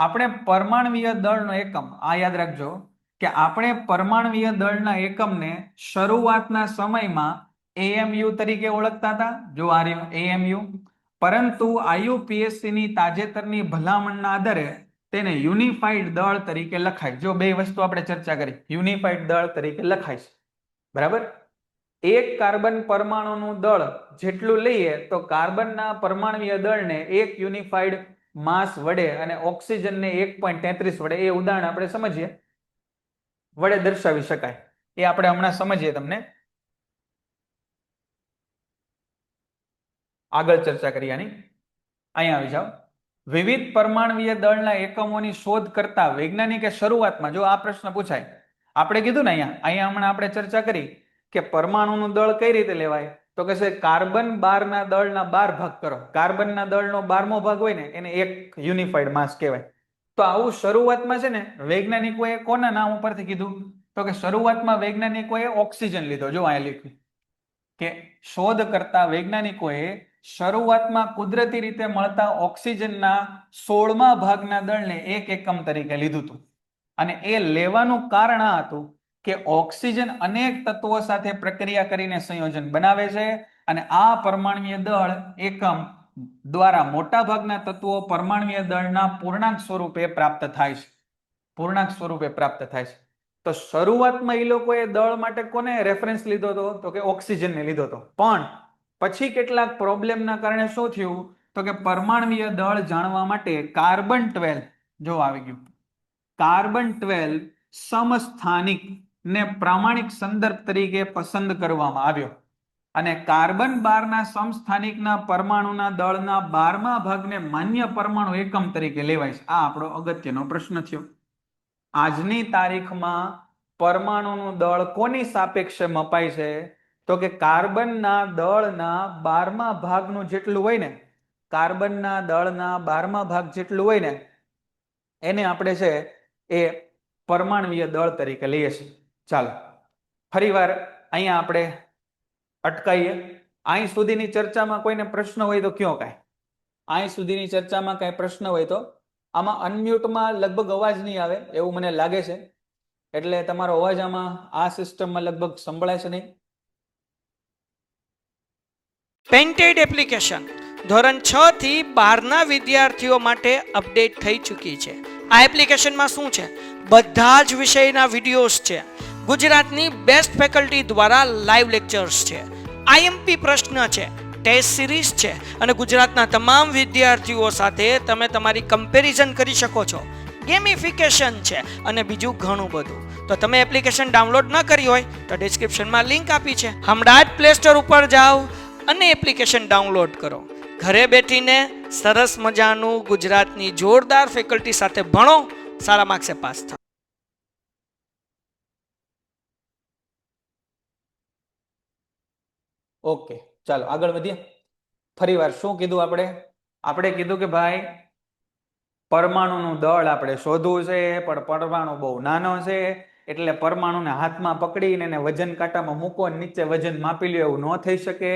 S2: આપણે પરમાણુય દળનો એકમ, આ યાદ રાખજો કે આપણે પરમાણુય દળના એકમને શરૂઆતના સમયમાં AMU તરીકે ઓળખતા હતા. જો આ રહ્યું AMU, પરંતુ IUPAC ની તાજેતરની ભલામણના આધારે તેને યુનિફાઈડ દળ તરીકે લખાય. જો બે વસ્તુ આપણે ચર્ચા કરી, યુનિફાઈડ દળ તરીકે લખાય છે, બરાબર. એક કાર્બન પરમાણુનું દળ જેટલું લઈએ તો કાર્બનના પરમાણુય દળને એક યુનિફાઈડ માસ વડે અને ઓક્સિજનને 1.33 વડે, એ ઉદાહરણ આપણે સમજીએ, વડે દર્શાવી શકાય. એ આપણે હમણાં સમજીએ. તમને આગળ ચર્ચા કરી આની. અહીંયા આવી જાઓ. વિવિધ પરમાણુય દળના એકમોની શોધ કરતા વૈજ્ઞાનિકે શરૂઆતમાં, જો આ પ્રશ્ન પૂછાય, આપણે કીધું ને અહીંયા હમણાં આપણે ચર્ચા કરી કે પરમાણુનું દળ કઈ રીતે લેવાય, તો કે છે કાર્બન 12 ના દળના 12 ભાગ કરો. કાર્બનના દળનો 12મો ભાગ હોય ને એને એક યુનિફાઈડ માસ કહેવાય. તો આવું શરૂઆતમાં છે ને વૈજ્ઞાનિકોએ કોના નામ ઉપરથી કીધું, તો કે શરૂઆતમાં વૈજ્ઞાનિકોએ ઓક્સિજન લીધો. જો અહીંયા લખ્યું કે શોધ કરતા વૈજ્ઞાનિકોએ શરૂઆતમાં કુદરતી રીતે મળતા ઓક્સિજનના 16મા ભાગના દળને એક એકમ તરીકે લીધું હતું. અને એ લેવાનું કારણ આ હતું કે ઓક્સિજન અનેક તત્વો સાથે પ્રક્રિયા કરીને સંયોજન બનાવે છે, અને આ પરમાણુય દળ એકમ દ્વારા મોટાભાગના તત્વો પરમાણ્વીય દળના પૂર્ણાંક સ્વરૂપે પ્રાપ્ત થાય છે. પૂર્ણાંક સ્વરૂપે પ્રાપ્ત થાય છે. તો શરૂઆતમાં એ લોકોએ દળ માટે કોને રેફરન્સ લીધો હતો? તો કે ઓક્સિજનને લીધો હતો. પણ પછી કેટલાક પ્રોબ્લેમના કારણે શું થયું? તો કે પરમાણ્વીય દળ જાણવા માટે કાર્બન 12 જો આવી ગયું, કાર્બન 12 સમસ્થાનિક ને પ્રામાણિક સંદર્ભ તરીકે પસંદ કરવામાં આવ્યો અને કાર્બન 12 ના સમસ્થાનિકના પરમાણુના દળના 12મા ભાગને માન્ય પરમાણુ એકમ તરીકે લેવાય છે. આ આપણો અગત્યનો પ્રશ્ન થયો. આજની તારીખમાં પરમાણુનું દળ કોની સાપેક્ષે મપાય છે? તો કે કાર્બનના દળના 12મા ભાગનું જેટલું હોય ને, કાર્બનના દળના 12મા ભાગ જેટલું હોય ને, એને આપણે છે એ પરમાણ્વીય દળ તરીકે લઈએ છીએ. ચાલો ફરીવાર અહીંયા આપણે અટકાઈએ. અહીં સુધીની ચર્ચામાં કોઈને પ્રશ્ન હોય તો કયો કાંઈ? અહીં સુધીની ચર્ચામાં કાંઈ પ્રશ્ન હોય તો? આમાં અનમ્યુટમાં લગભગ અવાજ નહીં આવે એવું મને લાગે છે, એટલે તમારો અવાજ આમાં આ સિસ્ટમમાં લગભગ સંભળાય છે નહીં.
S1: પેન્ટેડ એપ્લિકેશન ધોરણ 6 થી 12ના વિદ્યાર્થીઓ માટે અપડેટ થઈ ચૂકી છે. આ એપ્લિકેશનમાં શું છે? બધા જ વિષયના વિડીયોઝ છે. ગુજરાતની બેસ્ટ ફેકલ્ટી દ્વારા લાઈવ લેક્ચર્સ છે. આઈએમપી પ્રશ્ન છે, ટેસ્ટ સિરીઝ છે અને ગુજરાતના તમામ વિદ્યાર્થીઓ સાથે તમે તમારી કમ્પેરિઝન કરી શકો છો. ગેમિફિકેશન છે અને બીજું ઘણું બધું. તો તમે એપ્લિકેશન ડાઉનલોડ ન કરી હોય તો ડિસ્ક્રિપ્શનમાં લિંક આપી છે. હમણાં જ પ્લે સ્ટોર ઉપર જાઓ અને એપ્લિકેશન ડાઉનલોડ કરો. ઘરે બેઠીને સરસ મજાનું ગુજરાતની જોરદાર ફેકલ્ટી સાથે ભણો, સારા માર્ક્સે પાસ થાઓ.
S2: ઓકે, ચાલો આગળ વધીએ. ફરીવાર શું કીધું આપણે? આપણે કીધું કે ભાઈ પરમાણુનું દળ આપણે શોધવું છે, પણ પરમાણુ બહુ નાનો છે, એટલે પરમાણુને હાથમાં પકડીને એને વજન કાંટામાં મૂકો, નીચે વજન માપી લ્યો એવું ન થઈ શકે.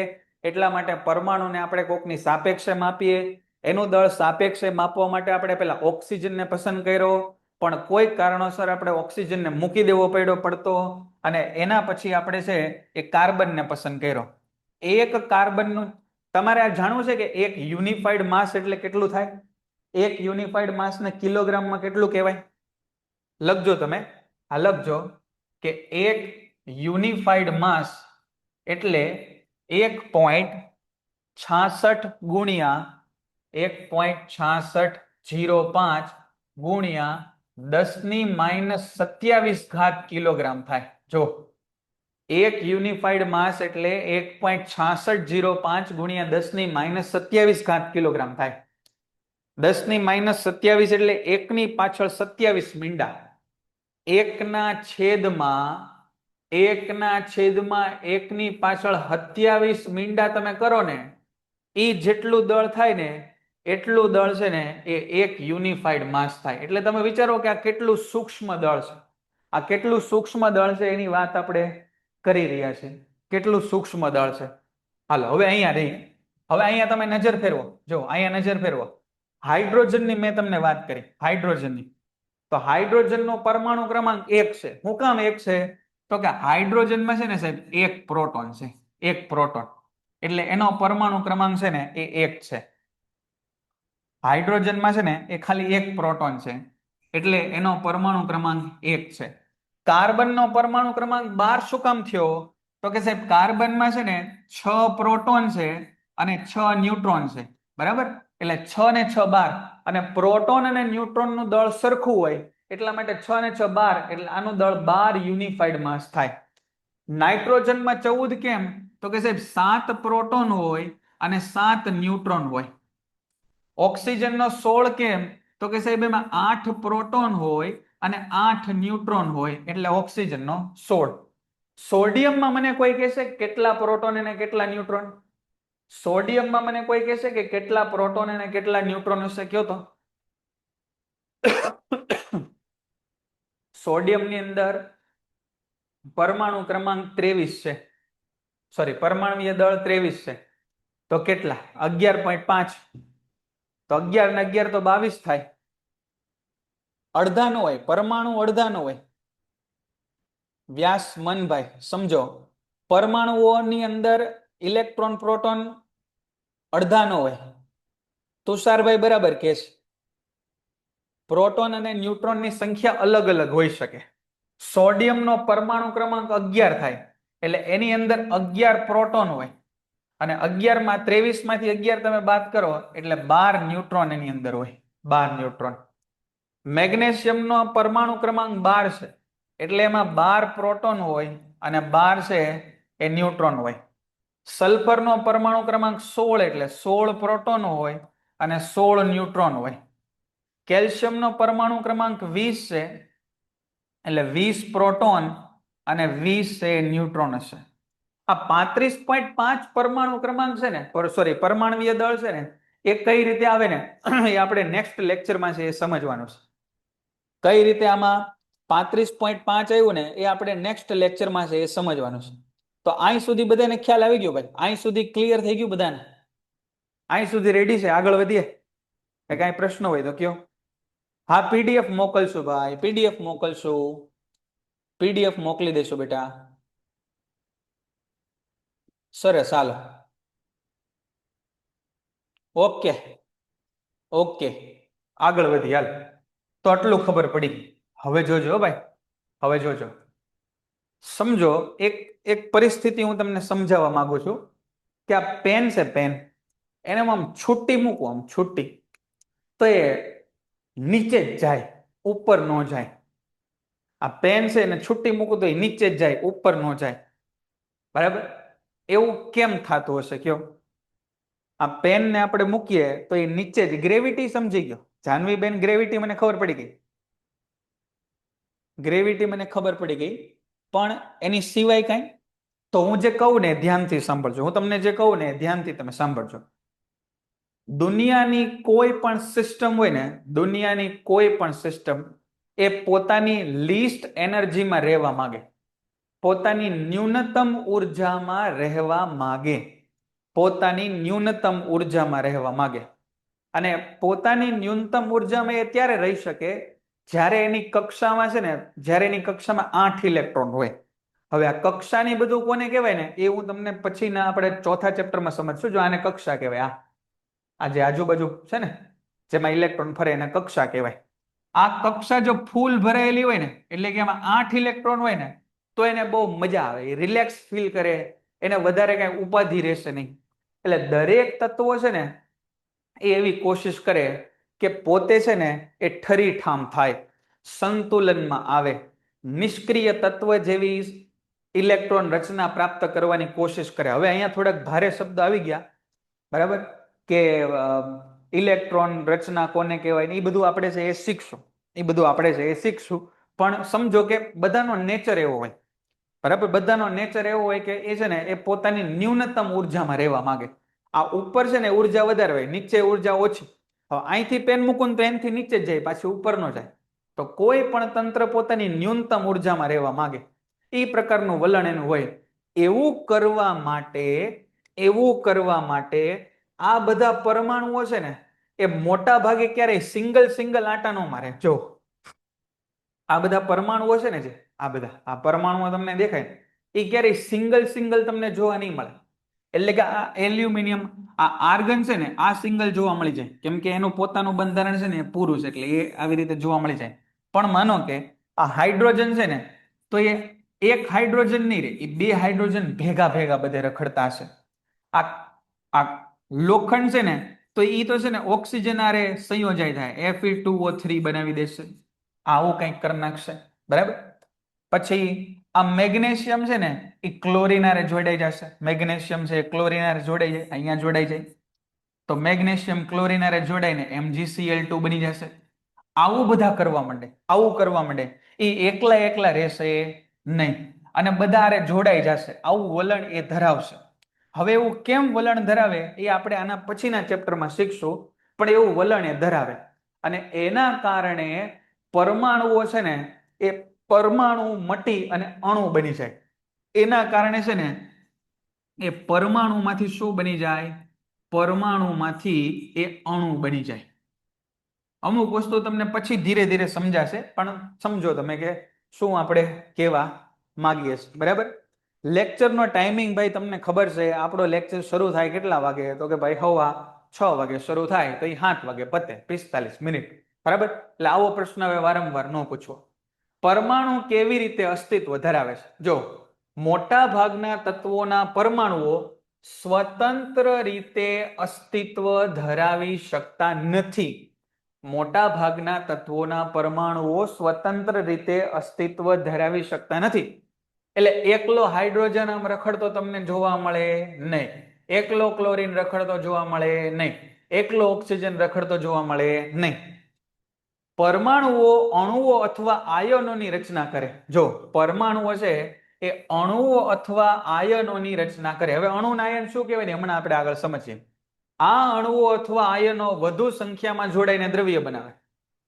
S2: એટલા માટે પરમાણુને આપણે કોકની સાપેક્ષે માપીએ. એનું દળ સાપેક્ષે માપવા માટે આપણે પેલા ઓક્સિજનને પસંદ કર્યો, પણ કોઈ કારણોસર આપણે ઓક્સિજનને મૂકી દેવો પડતો અને એના પછી આપણે છે એ કાર્બનને પસંદ કર્યો. એક કાર્બનનું તમારે આ જાણવું છે કે એક યુનિફાઈડ માસ એટલે કેટલું થાય? એક યુનિફાઈડ માસને કિલોગ્રામમાં કેટલું કહેવાય? લખજો તમે, આ લખજો કે એક યુનિફાઈડ માસ એટલે 1.66 ગુણ્યા 1.6605 ગુણ્યા 10⁻27 કિલોગ્રામ થાય. જો એક યુનિફાઈડ માસ એટલે 1.6605 ગુણ્યા 10⁻27 કિલોગ્રામ થાય. 10⁻27 એટલે એકની પાછળ 27 મીંડા. એકના છેદમાં એકની પાછળ 27 મીંડા તમે કરો ને, એ જેટલું દળ થાય ને એટલું દળ છે ને એ એક યુનિફાઈડ માસ થાય. એટલે તમે વિચારો કે આ કેટલું સૂક્ષ્મ દળ છે. આ કેટલું સૂક્ષ્મ દળ છે એની વાત આપણે કરી રહ્યા છે. કેટલું સૂક્ષ્મ દળ છે. હાલો હવે અહીંયા રહી. હવે અહીંયા તમે નજર ફેરવો. જો અહીંયા નજર ફેરવો. હાઇડ્રોજનની મેં તમને વાત કરી, હાઇડ્રોજનની. તો હાઇડ્રોજનનો પરમાણુ ક્રમાંક 1 છે. શું કામ 1 છે? તો કે હાઇડ્રોજનમાં છે ને સાહેબ એક પ્રોટોન છે, એક પ્રોટોન, એટલે એનો પરમાણુ ક્રમાંક છે ને એ 1 છે. હાઇડ્રોજનમાં છે ને એ ખાલી એક પ્રોટોન છે, એટલે એનો પરમાણુ ક્રમાંક 1 છે. કાર્બનનો પરમાણુ ક્રમાંક 12 શું કામ થયો? તો કે સાહેબ કાર્બનમાં છે ને 6 પ્રોટોન છે અને 6 ન્યુટ્રોન છે, બરાબર? એટલે 6 ને 6 12, અને પ્રોટોન અને ન્યુટ્રોનનું દળ સરખું હોય એટલા માટે 6 ને 6 12, એટલે આનું દળ 12 યુનિફાઈડ માસ થાય. નાઇટ્રોજનમાં 14 કેમ? તો કે સાહેબ 7 પ્રોટોન હોય અને 7 ન્યુટ્રોન હોય. ઓક્સિજનનો 16 કેમ? તો કે સાહેબ એમાં 8 પ્રોટોન હોય અને 8 ન્યુટ્રોન હોય, એટલે ઓક્સિજનનો 16. સોડિયમમાં મને કોઈ કહેશે કેટલા પ્રોટોન અને કેટલા ન્યુટ્રોન? સોડિયમમાં મને કોઈ કહેશે કે કેટલા પ્રોટોન અને કેટલા ન્યુટ્રોન હશે? કયો તો. સોડિયમની અંદર પરમાણુ ક્રમાંક 23 છે, સોરી પરમાણુય દળ 23 છે. તો કેટલા? 11.5. તો 11 ને 11 તો 22 થાય. અડધાનો હોય પરમાણુ, અડધાનો હોય. વ્યાસ મનભાઈ સમજો, પરમાણુઓની અંદર ઇલેક્ટ્રોન પ્રોટોન અડધાનો હોય, તુષારભાઈ બરાબર કે છે પ્રોટોન અને ન્યુટ્રોનની સંખ્યા અલગ અલગ હોઈ શકે. સોડિયમનો પરમાણુ ક્રમાંક 11 થાય એટલે એની અંદર 11 પ્રોટોન હોય અને 11 માં 23 માંથી 11 તમે બાદ કરો એટલે 12 ન્યુટ્રોન એની અંદર હોય. 12 ન્યુટ્રોન. મેગ્નેશિયમનો પરમાણુ ક્રમાંક 12 છે એટલે એમાં 12 પ્રોટોન હોય અને 12 છે એ ન્યુટ્રોન હોય. સલ્ફરનો પરમાણુ ક્રમાંક 16 એટલે 16 પ્રોટોન હોય અને 16 ન્યુટ્રોન હોય. કેલ્શિયમનો પરમાણુ ક્રમાંક 20 છે એટલે 20 પ્રોટોન અને 20 છે ન્યુટ્રોન હશે. આ 35.5 પરમાણુ ક્રમાંક છે ને સોરી પરમાણુય દળ છે ને એ કઈ રીતે આવે ને એ આપણે નેક્સ્ટ લેક્ચરમાં છે એ સમજવાનું છે. કઈ રીતે આમાં 35.5 આવ્યું ને એ આપણે નેક્સ્ટ લેક્ચરમાં છે એ સમજવાનું છે. તો અહીં સુધી બધાને ખ્યાલ આવી ગયો ભાઈ? અહીં સુધી ક્લિયર થઈ ગયું બધાને? અહીં સુધી રેડી છે? આગળ વધીએ? કઈ પ્રશ્ન હોય તો કયો. હા, પીડીએફ મોકલશું ભાઈ, પીડીએફ મોકલશું. પીડીએફ મોકલી દેશો બેટા. સરસ, હાલો. ઓકે ઓકે, આગળ વધી હાલ. તો આટલું ખબર પડી. હવે જોજો ભાઈ, હવે જોજો. સમજો એક પરિસ્થિતિ હું તમને સમજાવવા માંગુ છું કે આ પેન છે, પેન એને આમ છૂટી મૂકું, આમ છૂટી, તો એ નીચે જ જાય, ઉપર ન જાય. આ પેન છે એને છૂટી મૂકું તો એ નીચે જ જાય, ઉપર ન જાય. બરાબર? એવું કેમ થતું હશે કયો? આ પેન ને આપણે મૂકીએ તો એ નીચે જ, ગ્રેવિટી સમજી ગયો જાનવીબેન? ગ્રેવિટી મને ખબર પડી ગઈ, ગ્રેવિટી મને ખબર પડી ગઈ, પણ એની સિવાય કઈ? તો હું જે કહું ને ધ્યાનથી સાંભળજો, હું તમને જે કહું ને ધ્યાનથી તમે સાંભળજો. દુનિયાની કોઈ પણ સિસ્ટમ હોય ને, દુનિયાની કોઈ પણ સિસ્ટમ એ પોતાની લીસ્ટ એનર્જીમાં રહેવા માંગે, પોતાની ન્યૂનતમ ઉર્જામાં રહેવા માંગે, પોતાની ન્યૂનતમ ઉર્જામાં રહેવા માંગે. અને પોતાની ન્યૂનતમ ઉર્જામાં એ ત્યારે રહી શકે જ્યારે એની કક્ષામાં છે ને, જ્યારે એની કક્ષામાં 8 ઇલેક્ટ્રોન હોય. હવે આ કક્ષાની બધું કોને કહેવાય ને એ હું તમને પછીના આપણે ચોથા ચેપ્ટરમાં સમજશું. જો આને કક્ષા કહેવાય, આ જે આજુબાજુ છે ને જેમાં ઇલેક્ટ્રોન ફરે એને કક્ષા કહેવાય. આ કક્ષા જો ફૂલ ભરાયેલી હોય ને, એટલે કે એમાં 8 ઇલેક્ટ્રોન હોય ને, તો એને બહુ મજા આવે, રિલેક્સ ફીલ કરે, એને વધારે કઈ ઉપાધિ રહેશે નહીં. એટલે દરેક તત્વો છે ને એ એવી કોશિશ કરે કે પોતે છે ને એ ઠરીઠામ થાય, સંતુલનમાં આવે, નિષ્ક્રિય તત્વ જેવી ઇલેક્ટ્રોન રચના પ્રાપ્ત કરવાની કોશિશ કરે. હવે અહીંયા થોડાક ભારે શબ્દ આવી ગયા, બરાબર? કે ઇલેક્ટ્રોન રચના કોને કહેવાય એ બધું આપણે છે એ શીખશું, એ બધું આપણે છે એ શીખશું. પણ સમજો કે બધાનો નેચર એવો હોય, બરાબર? બધાનો નેચર એવો હોય કે એ છે ને એ પોતાની ન્યૂનતમ ઉર્જામાં રહેવા માંગે. આ ઉપર છે ને ઉર્જા વધારે હોય, નીચે ઉર્જા ઓછી. હવે અહીંથી પેન મૂકું તો એનથી નીચે જ જાય, પાછી ઉપર ન જાય. તો કોઈ પણ તંત્ર પોતાની ન્યૂનતમ ઉર્જામાં રહેવા માંગે, એ પ્રકારનું વલણ એનું હોય. એવું કરવા માટે આ બધા પરમાણુઓ છે ને એ મોટા ભાગે ક્યારેય સિંગલ આંટા નો મારે. જો આ બધા પરમાણુઓ છે ને, જે આ પરમાણુઓ તમને દેખાય એ ક્યારેય સિંગલ તમને જોવા નહીં મળે. એટલે કે આ એલ્યુમિનિયમ, આ આર્ગન છે ને આ સિંગલ જોવા મળી જાય, કેમ કે એનું પોતાનું બંધારણ છે ને એ પૂરું છે, એટલે એ આવી રીતે જોવા મળી જાય. પણ માનો કે આ હાઇડ્રોજન છે ને, તો એ એક હાઇડ્રોજન નહીં રહે, એ 2 હાઇડ્રોજન ભેગા બધે રખડતા હશે. આ લોખંડ છે ને, તો એ તો છે ને ઓક્સિજન આરે સંયોજાય થાય, Fe2O3 બનાવી દેશે, આવું કંઈક કરી નાખશે, બરાબર? પછી આ મેગ્નેશિયમ છે ને એ ક્લોરીન આરે જોડાઈ જશે, મેગ્નેશિયમ છે ક્લોરીન આરે જોડાઈ જાય, અહીંયા જોડાઈ જાય, તો મેગ્નેશિયમ ક્લોરીન આરે જોડાઈને MgCl2 બની જશે. આવું બધા કરવા માંડે, એ એકલા રહેશે નહીં અને બધા આરે જોડાઈ જશે. આવું વલણ એ ધરાવશે. હવે એવું કેમ વલણ ધરાવે એ આપણે આના પછીના ચેપ્ટરમાં શીખશું, પણ એવું વલણ એ ધરાવે અને એના કારણે પરમાણુઓ છે ને એ પરમાણુ મટી અને અણુ બની જાય. એના કારણે છે ને એ પરમાણુમાંથી શું બની જાય? પરમાણુમાંથી એ અણુ બની જાય. અમુક વસ્તુ તમને પછી ધીરે ધીરે સમજાશે, પણ સમજો તમે કે શું આપણે કહેવા માંગીએ છીએ, બરાબર? લેક્ચરનો ટાઈમિંગ ભાઈ તમને ખબર છે, આપણો લેક્ચર શરૂ થાય કેટલા વાગે? તો કે ભાઈ 9:15. 6 વાગે શરૂ થાય તો એ 7 વાગે પતે, 45 મિનિટ. બરાબર. એટલે આવો પ્રશ્ન હવે વારંવાર ન પૂછવો. પરમાણુ કેવી રીતે અસ્તિત્વ ધરાવે છે? જો મોટા ભાગના તત્વોના પરમાણુઓ સ્વતંત્ર રીતે અસ્તિત્વ ધરાવી શકતા નથી. મોટા ભાગના તત્વોના પરમાણુઓ સ્વતંત્ર રીતે અસ્તિત્વ ધરાવી શકતા નથી. એટલે એકલો હાઇડ્રોજન આમ રખડતો તમને જોવા મળે નહીં, એકલો ક્લોરીન રખડતો જોવા મળે નહીં, એકલો ઓક્સિજન રખડતો જોવા મળે નહીં. પરમાણુઓ અણુઓ અથવા આયનોની રચના કરે. જો પરમાણુઓ છે એ અણુઓ અથવા આયનોની રચના કરે. હવે અણુ અને આયન શું કહેવાય ને હમણાં આપણે આગળ સમજીએ. આ અણુઓ અથવા આયનો વધુ સંખ્યામાં જોડાઈને દ્રવ્ય બનાવે.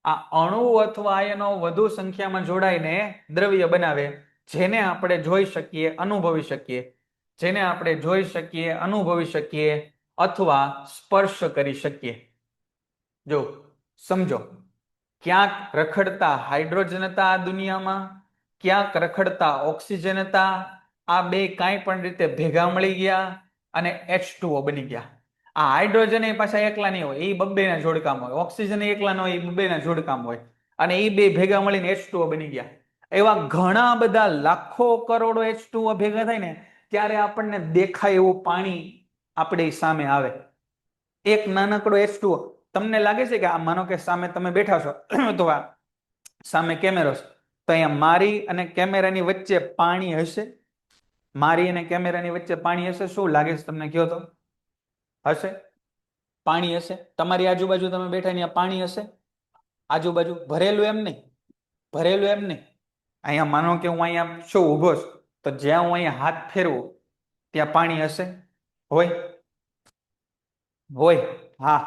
S2: આ અણુઓ અથવા આયનો વધુ સંખ્યામાં જોડાઈને દ્રવ્ય બનાવે, જેને આપણે જોઈ શકીએ, અનુભવી શકીએ, જેને આપણે જોઈ શકીએ, અનુભવી શકીએ અથવા સ્પર્શ કરી શકીએ. જો સમજો, ક્યાંક રખડતા હાઇડ્રોજન હતા આ દુનિયામાં, ક્યાંક રખડતા ઓક્સિજન હતા. આ બે કાંઈ પણ રીતે ભેગા મળી ગયા અને H2O બની ગયા. આ હાઇડ્રોજન એ પાછા એકલા નહીં હોય, એ બબ્બેના જોડકામ હોય. ઓક્સિજન એકલા ન હોય, એ બબ્બેના જોડકામ હોય. અને એ બે ભેગા મળીને H2O બની ગયા. એવા ઘણા બધા લાખો કરોડો H2O ભેગા થાય ને ત્યારે આપણને દેખાય એવું પાણી આપણી સામે આવે. એક નાનકડો H2O. તમને લાગે છે કે આ માનો કે સામે તમે બેઠા છો તો આ સામે કેમેરો છે, તો અહીંયા મારી અને કેમેરાની વચ્ચે પાણી હશે? મારી અને કેમેરાની વચ્ચે પાણી હશે? શું લાગે છે તમને? કયો તો. હશે? પાણી હશે. તમારી આજુબાજુ તમે બેઠા ત્યાં પાણી હશે? આજુબાજુ ભરેલું એમ નહીં, ભરેલું એમ નહીં. અહીંયા માનો કે હું અહીંયા શું ઊભો છું, તો જ્યાં હું અહીંયા હાથ ફેરવું ત્યાં પાણી હશે? હોય? હોય? હા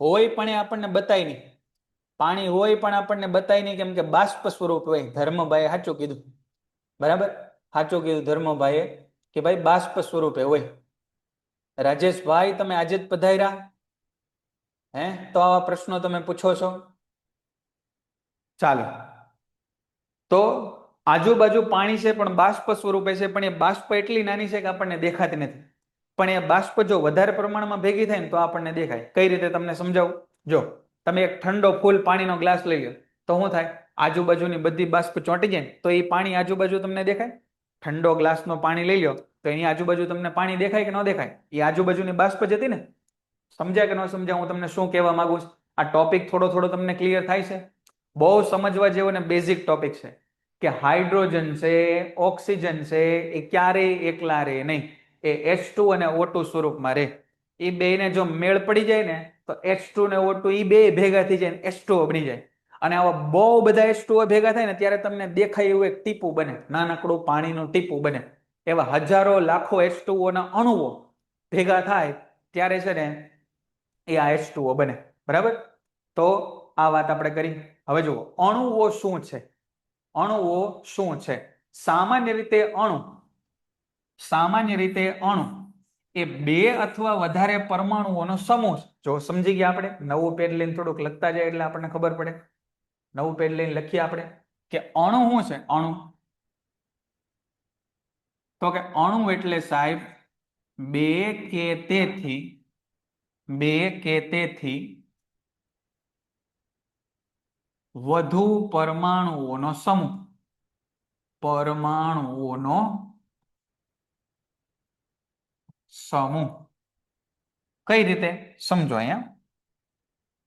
S2: હોય, પણ એ આપણને બતાય નહીં. પાણી હોય પણ આપણને બતાય નહીં, કેમ કે બાષ્પ સ્વરૂપ હોય. ધર્મભાઈએ સાચું કીધું. બરાબર, સાચું કીધું ધર્મભાઈએ કે ભાઈ બાષ્પ સ્વરૂપે હોય. રાજેશભાઈ તમે આજે જ પધાર્યા હે, તો આવા પ્રશ્નો તમે પૂછો છો? ચાલો, તો આજુબાજુ પાણી છે પણ બાષ્પ સ્વરૂપે છે, પણ એ બાષ્પ એટલી નાની છે કે આપણને દેખાતી નથી. પણ એ બાષ્પ જો વધારે પ્રમાણમાં ભેગી થાય ને તો આપણને દેખાય. કઈ રીતે તમને સમજાવું? જો તમે એક ઠંડો ફૂલ પાણીનો ગ્લાસ લઈ લો તો શું થાય? આજુબાજુની બધી બાષ્પ ચોંટી જાય તો એ પાણી આજુબાજુ તમને દેખાય. ઠંડો ગ્લાસનો પાણી લઈ લો તો એની આજુબાજુ તમને પાણી દેખાય કે ન દેખાય? એ આજુબાજુની બાષ્પ જતી ને. સમજ્યા કે ન સમજ્યા હું તમને શું કહેવા માંગુ છું? આ ટોપિક થોડો થોડો તમને ક્લિયર થાય છે? બહુ સમજવા જેવો ને બેઝિક ટોપિક છે કે હાઇડ્રોજન છે, ઓક્સિજન છે, એ ક્યારેય એકલા રહે નહીં. એ H2 અને O2 સ્વરૂપમાં રહે. એ બેને જો મેળ પડી જાય ને તો H2 અને O2 એ બે ભેગા થઈ જાય ને H2O બની જાય. અને આવા બહુ બધા H2O ભેગા થાય ને ત્યારે તમને દેખાય એવું એક ટીપું બને, નાનકડું પાણીનું ટીપું બને. એવા હજારો લાખો H2O ના અણુઓ ભેગા થાય ત્યારે છે ને એ આ H2O બને. બરાબર, તો આ વાત આપણે કરી. હવે જુઓ અણુઓ શું છે. અણુઓ શું છે? સામાન્ય રીતે અણુ એ બે અથવા વધારે પરમાણુઓનો સમૂહ. જો સમજી ગયા આપણે? નવું પેજ લઈને થોડુંક લખતા જાય એટલે આપણને ખબર પડે. નવું પેજ લઈને લખીએ આપણે કે અણુ શું છે. અણુ તો કે અણુ એટલે સાહેબ બે કે તેથી વધુ પરમાણુઓનો સમૂહ. પરમાણુઓનો સમૂહ. કઈ રીતે સમજો અહીંયા?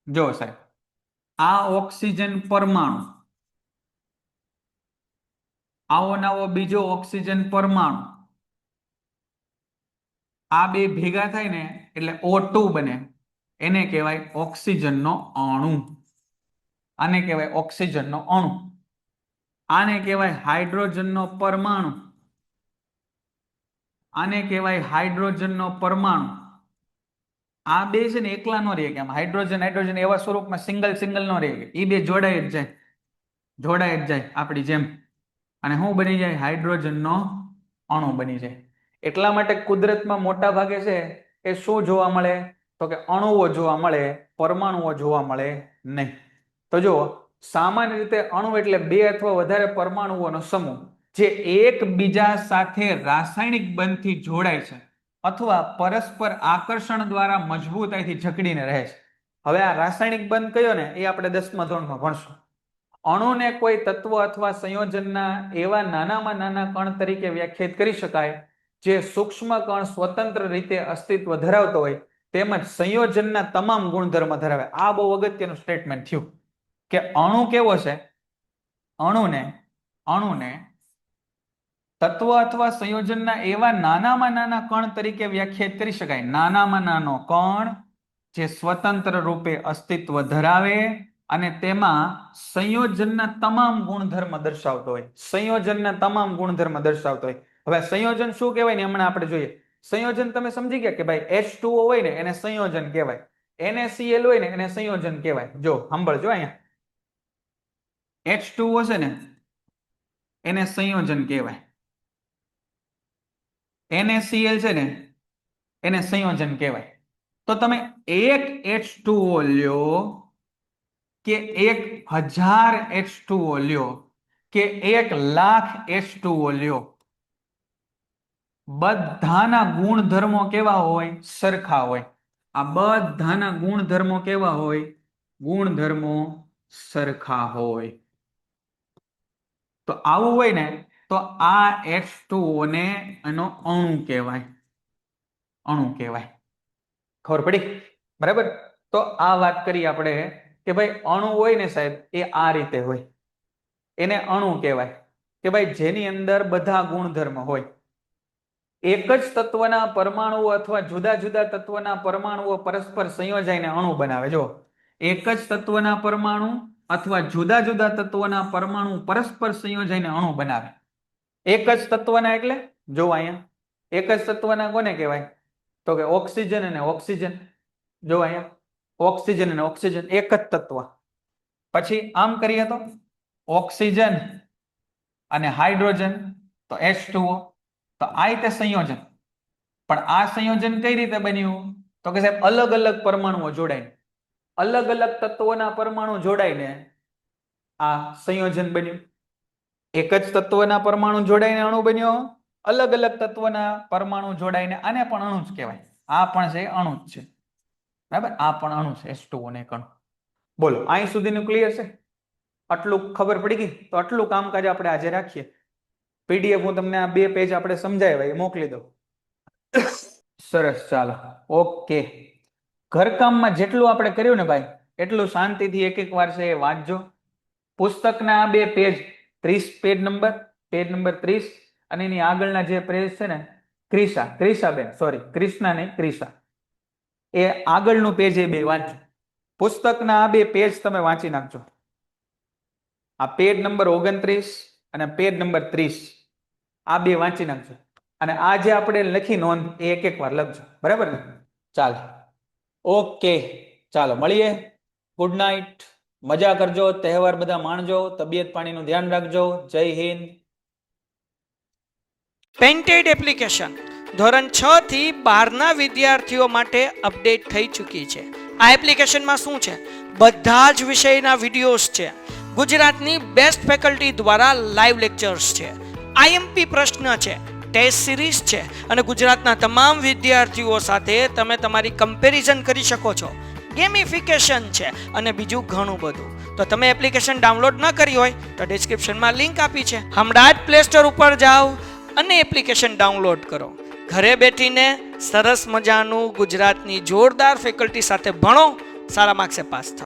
S2: જો સાહેબ, આ ઓક્સિજન પરમાણુ, આવો નવો બીજો ઓક્સિજન પરમાણુ, આ બે ભેગા થાય ને એટલે O2 બને. એને કહેવાય ઓક્સિજનનો અણુ. આને કહેવાય ઓક્સિજનનો અણુ. આને કહેવાય હાઇડ્રોજનનો પરમાણુ. આને કહેવાય હાઇડ્રોજનનો પરમાણુ. આ બે છે ને એકલા નો રહે. કેમ? હાઇડ્રોજન એવા સ્વરૂપમાં સિંગલ નો રહે. એ બે જોડાઈ જ જાય આપણી જેમ. અને શું બની જાય? હાઇડ્રોજનનો અણુ બની જાય. એટલા માટે કુદરતમાં મોટા ભાગે છે એ શું જોવા મળે? તો કે અણુઓ જોવા મળે, પરમાણુઓ જોવા મળે નહીં. તો જો સામાન્ય રીતે અણુ એટલે બે અથવા વધારે પરમાણુઓનો સમૂહ જે એકબીજા સાથે રાસાયણિક બંધથી જોડાય છે. અથવા પરસ્પર આકર્ષણ દ્વારા મજબૂતાઈથી જકડીને રહે છે. હવે આ રાસાયણિક બંધ કયો ને એ આપણે 10મા ધોરણમાં ભણશું. અણુને કોઈ તત્વ અથવા સંયોજનના એવા નાનામાં નાના કણ તરીકે વ્યાખ્યાયિત કરી શકાય જે સૂક્ષ્મ કણ સ્વતંત્ર રીતે અસ્તિત્વ ધરાવતો હોય તેમજ સંયોજનના તમામ ગુણધર્મ ધરાવે. આ બહુ અગત્યનું સ્ટેટમેન્ટ થયું કે અણુ કેવો છે, અણુને તત્વ અથવા સંયોજનના એવા નાનામાં નાના કણ તરીકે વ્યાખ્યાયિત કરી શકાય. નાનામાં નાનો કણ જે સ્વતંત્ર રૂપે અસ્તિત્વ ધરાવે અને તેમાં સંયોજનના તમામ ગુણધર્મ દર્શાવતો હોય. સંયોજનના તમામ ગુણધર્મ દર્શાવતો હોય. હવે સંયોજન શું કહેવાય ને હમણાં આપણે જોઈએ. સંયોજન તમે સમજી ગયા કે ભાઈ H2O હોય ને એને સંયોજન કહેવાય, NaCl હોય ને એને સંયોજન કહેવાય. જો સાંભળજો, અહીંયા H2O છે ને એને સંયોજન કહેવાય, NaCl છે ને એને સંયોજન કહેવાય. તો તમે એક H2O લ્યો કે 1000 H2O લ્યો કે 1,00,000 H2O લ્યો, બધાના ગુણધર્મો કેવા હોય? સરખા હોય. આ બધાના ગુણધર્મો કેવા હોય? ગુણધર્મો સરખા હોય. તો આવું હોય ને તો આ H2O ને એનો અણુ કહેવાય, અણુ કહેવાય. ખબર પડી? બરાબર. તો આ વાત કરી આપણે કે ભાઈ અણુ હોય ને સાહેબ એ આ રીતે હોય, એને અણુ કહેવાય કે ભાઈ જેની અંદર બધા ગુણધર્મ હોય. એક જ તત્વના પરમાણુઓ અથવા જુદા જુદા તત્વના પરમાણુઓ પરસ્પર સંયોજાઈને અણુ બનાવે. જો એક જ તત્વના પરમાણુ અથવા જુદા જુદા તત્વના પરમાણુ પરસ્પર સંયોજાઈને અણુ બનાવે. એક જ તત્વના એટલે જો અહીંયા એક જ તત્વના કોને કહેવાય? તો કે ઓક્સિજન અને ઓક્સિજન. જો અહીંયા ઓક્સિજન અને ઓક્સિજન એક જ તત્વ. પછી આમ કરીએ તો ઓક્સિજન અને હાઇડ્રોજન તો H2O. તો આ રીતે સંયોજન. પણ આ સંયોજન કઈ રીતે બન્યું? તો કે સાહેબ અલગ અલગ પરમાણુઓ જોડાઈને, અલગ અલગ તત્વોના પરમાણુ જોડાઈને આ સંયોજન બન્યું. એક જ તત્વના પરમાણુ જોડાઈને અણુ બન્યો, અલગ અલગ તત્વના પરમાણુ જોડાઈને આને પણ અણુ જ કહેવાય. આ પણ છે અણુ જ છે. બરાબર, આ પણ અણુ છે H2O ને એક અણુ. બોલો અહીં સુધીનું ક્લિયર છે? આટલું ખબર પડી ગઈ? તો આટલું કામકાજ આપણે આજે રાખીએ. PDF હું તમને આ 2 પેજ આપણે સમજાવ્યા એ મોકલી દઉં. સરસ, ચાલો, ઓકે. ઘરકામમાં જેટલું આપણે કર્યું ને ભાઈ એટલું શાંતિથી એક એક વાર છે એ વાંચજો. પુસ્તકના આ 2 પેજ 30 પેજ નંબર 30 અને એની આગળના જે પેજ છે ને ક્રિશાબેન, સોરી ક્રિષ્ના નહીં ક્રિશા, એ આગળનું પેજ એ 2 વાંચજો. પુસ્તકના આ 2 પેજ તમે વાંચી નાખજો. આ પેજ નંબર 29 અને પેજ નંબર 30 આ 2 વાંચી નાખજો. અને આ જે આપણે લખી નોંધ એ એક એક વાર લખજો. બરાબર ને? ચાલો, ઓકે, ચાલો મળીએ. Good night. મજા કરજો, તહેવાર બધા માણજો, તબિયત પાણીનું ધ્યાન રાખજો. જય હિન્દ.
S1: પેન્ટેડ એપ્લિકેશન ધોરણ 6 થી 12ના વિદ્યાર્થીઓ માટે અપડેટ થઈ ચૂકી છે. આ એપ્લિકેશનમાં શું છે? બધા જ વિષયના વિડીયોઝ છે. ગુજરાતની બેસ્ટ ફેકલ્ટી દ્વારા લાઈવ લેક્ચર્સ છે, IMP પ્રશ્ન છે, ટેસ્ટ સિરીઝ છે અને ગુજરાતના તમામ વિદ્યાર્થીઓ સાથે તમે તમારી કમ્પેરિઝન કરી શકો છો. ગેમિફિકેશન છે અને બીજું ઘણું બધું. તો તમે એપ્લિકેશન ડાઉનલોડ ન કરી હોય તો ડિસ્ક્રિપ્શનમાં લિંક આપી છે. હમણાં જ પ્લે સ્ટોર ઉપર જાઓ અને એપ્લિકેશન ડાઉનલોડ કરો. ઘરે બેઠીને સરસ મજાનું ગુજરાતની જોરદાર ફેકલ્ટી સાથે ભણો, સારા માર્ક્સે પાસ થાઓ.